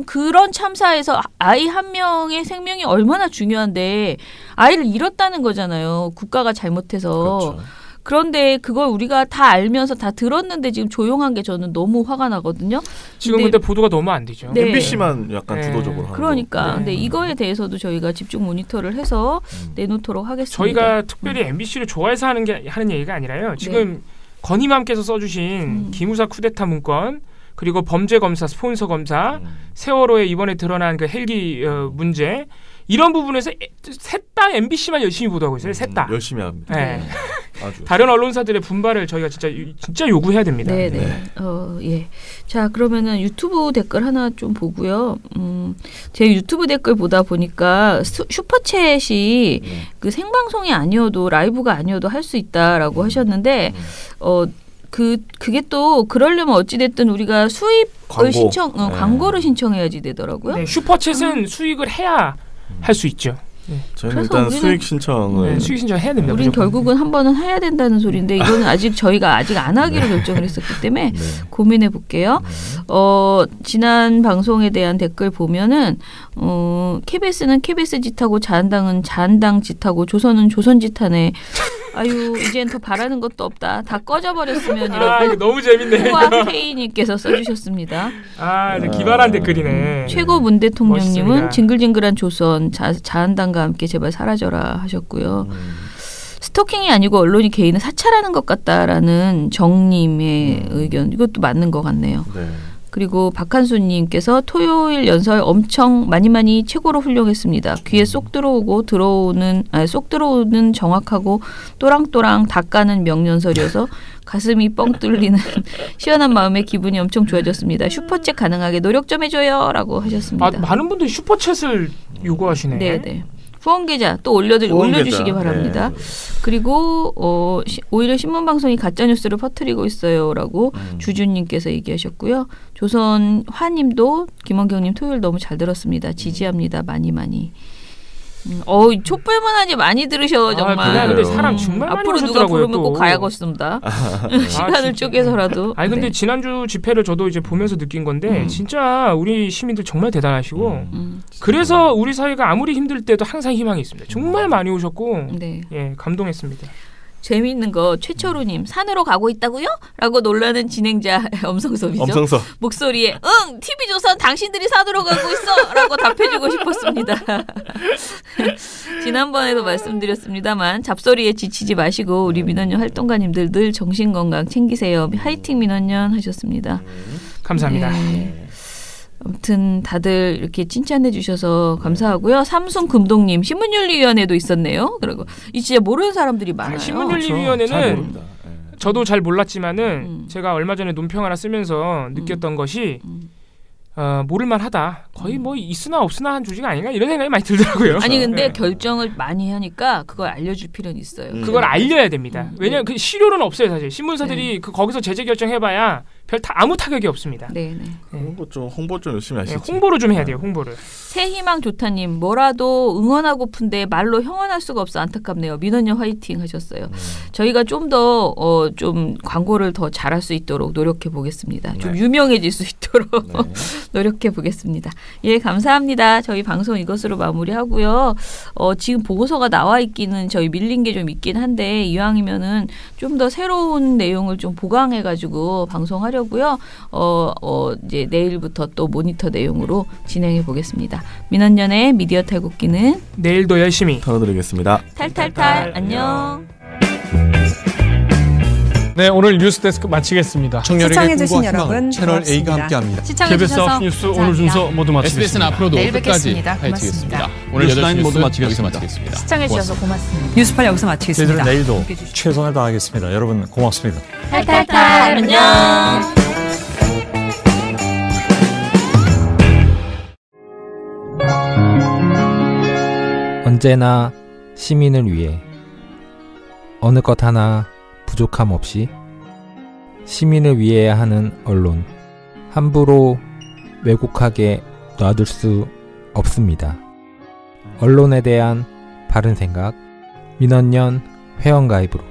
그런 참사에서 아이 한 명의 생명이 얼마나 중요한데 아이를 잃었다는 거잖아요. 국가가 잘못해서. 그렇죠. 그런데 그걸 우리가 다 알면서 다 들었는데 지금 조용한 게 저는 너무 화가 나거든요. 지금 근데 보도가 너무 안 되죠. 네. MBC만 약간 주도적으로 하는 그러니까. 근데 이거에 대해서도 저희가 집중 모니터를 해서 내놓도록 하겠습니다. 저희가 특별히 MBC를 좋아해서 하는 얘기가 아니라요. 지금 건희맘께서 써주신 기무사 쿠데타 문건 그리고 범죄검사, 스폰서 검사, 세월호에 이번에 드러난 그 헬기 문제 이런 부분에서 셋 다 MBC만 열심히 보도하고 있어요. 셋 다. 열심히 합니다. 네. 아주. 다른 언론사들의 분발을 저희가 진짜 요구해야 됩니다. 네. 예. 자, 그러면은 유튜브 댓글 하나 좀 보고요. 제 유튜브 댓글 보다 보니까 슈퍼챗이 그 생방송이 아니어도 라이브가 아니어도 할 수 있다라고 하셨는데 그게 또 그러려면 어찌됐든 우리가 수입을 광고를 신청해야지 되더라고요. 네, 슈퍼챗은 수익을 해야 할 수 있죠. 네. 저희는 일단 수익 신청을 수익 신청 해야 됩니다. 우린 결국은 한 번은 해야 된다는 소리인데 이거는 저희가 아직 안 하기로 결정을 했었기 때문에 고민해 볼게요. 지난 방송에 대한 댓글 보면은 KBS는 KBS 짓하고 자한당은 자한당 짓하고 조선은 조선 짓하네. 아유 이젠 더 바라는 것도 없다. 다 꺼져버렸으면이라고. 이거 너무 재밌네. 호아페이님께서 써주셨습니다. 기발한 댓글이네. 최고 문 대통령님은 징글징글한 조선 자한당과 함께 제발 사라져라 하셨고요. 스토킹이 아니고 언론이 개인을 사찰하는 것 같다라는 정님의 의견. 이것도 맞는 것 같네요. 네. 그리고 박한수님께서 토요일 연설 엄청 많이 최고로 훌륭했습니다. 귀에 쏙 들어오는 정확하고 또랑또랑 닦아는 명연설이어서 가슴이 뻥 뚫리는 시원한 마음에 기분이 엄청 좋아졌습니다. 슈퍼챗 가능하게 노력 좀 해줘요 라고 하셨습니다. 많은 분들이 슈퍼챗을 요구하시네. 네네. 후원 계좌 또 올려주시기 바랍니다. 그리고 오히려 신문방송이 가짜뉴스를 퍼뜨리고 있어요라고 주주님께서 얘기하셨고요. 조선 화님도 김원경님 토요일 너무 잘 들었습니다. 지지합니다. 많이. 촛불만하니 많이 들으셔 정말. 근데 사람 정말 많이 앞으로 오셨더라고요. 누가 부르면 꼭 가야겠습니다. 시간을 쪼개서라도. 근데 지난주 집회를 저도 이제 보면서 느낀 건데 진짜 우리 시민들 정말 대단하시고 그래서 우리 사회가 아무리 힘들 때도 항상 희망이 있습니다. 정말 많이 오셨고 감동했습니다. 재미있는 거 최철우님 산으로 가고 있다고요? 라고 놀라는 진행자 엄성섭이죠. 엄성섭. 목소리에 TV조선 당신들이 산으로 가고 있어 라고 답해주고 싶었습니다. 지난번에도 말씀드렸습니다만 잡소리에 지치지 마시고 우리 민원연 활동가님들 늘 정신건강 챙기세요. 화이팅 민원연 하셨습니다. 감사합니다. 네. 아무튼 다들 이렇게 칭찬해 주셔서 감사하고요. 삼순금동님 신문윤리위원회도 있었네요. 그리고 이 진짜 모르는 사람들이 많아요. 신문윤리위원회는 저도 잘 몰랐지만은 제가 얼마 전에 논평 하나 쓰면서 느꼈던 것이 모를만하다. 거의 뭐 있으나 없으나 한 조직 아닌가 이런 생각이 많이 들더라고요. 아니 근데 결정을 많이 하니까 그걸 알려줄 필요는 있어요. 그걸 알려야 됩니다. 왜냐하면 그 실효는 없어요 사실. 신문사들이 거기서 제재 결정해봐야 아무 타격이 없습니다. 네네. 홍보 좀 열심히 하시죠. 홍보를 좀 해야 돼요. 홍보를. 새희망 좋다님 뭐라도 응원하고픈데 말로 형언할 수가 없어 안타깝네요. 민원연 화이팅 하셨어요. 저희가 좀 더 좀 광고를 더 잘할 수 있도록 노력해 보겠습니다. 좀 유명해질 수 있도록 노력해 보겠습니다. 예, 감사합니다. 저희 방송 이것으로 마무리하고요. 지금 보고서가 나와 있기는 저희 밀린 게 좀 있긴 한데 이왕이면은 좀 더 새로운 내용을 좀 보강해가지고 방송하려고요. 이제 내일부터 또 모니터 내용으로 진행해 보겠습니다. 민원연의 미디어 탈곡기는 내일도 열심히 털어드리겠습니다. 탈탈탈 안녕. 네, 오늘 뉴스데스크 마치겠습니다. 청년에게 꿈과 희망을 채널 A가 함께합니다. 시청해주셔서 KBS 뉴스 오늘 순서 모두 마치겠습니다. SBS는 앞으로도 끝까지 파헤치겠습니다. 오늘 뉴스 8시 모두 뉴스 마치겠습니다. 시청해주셔서 고맙습니다. 뉴스팔 여기서 마치겠습니다. 저희들은 내일도 최선을 다하겠습니다. 여러분 고맙습니다. 탈탈탈 안녕. 언제나 시민을 위해 어느 것 하나 부족함 없이 시민을 위해야 하는 언론 함부로 왜곡하게 놔둘 수 없습니다. 언론에 대한 바른 생각 민원연 회원가입으로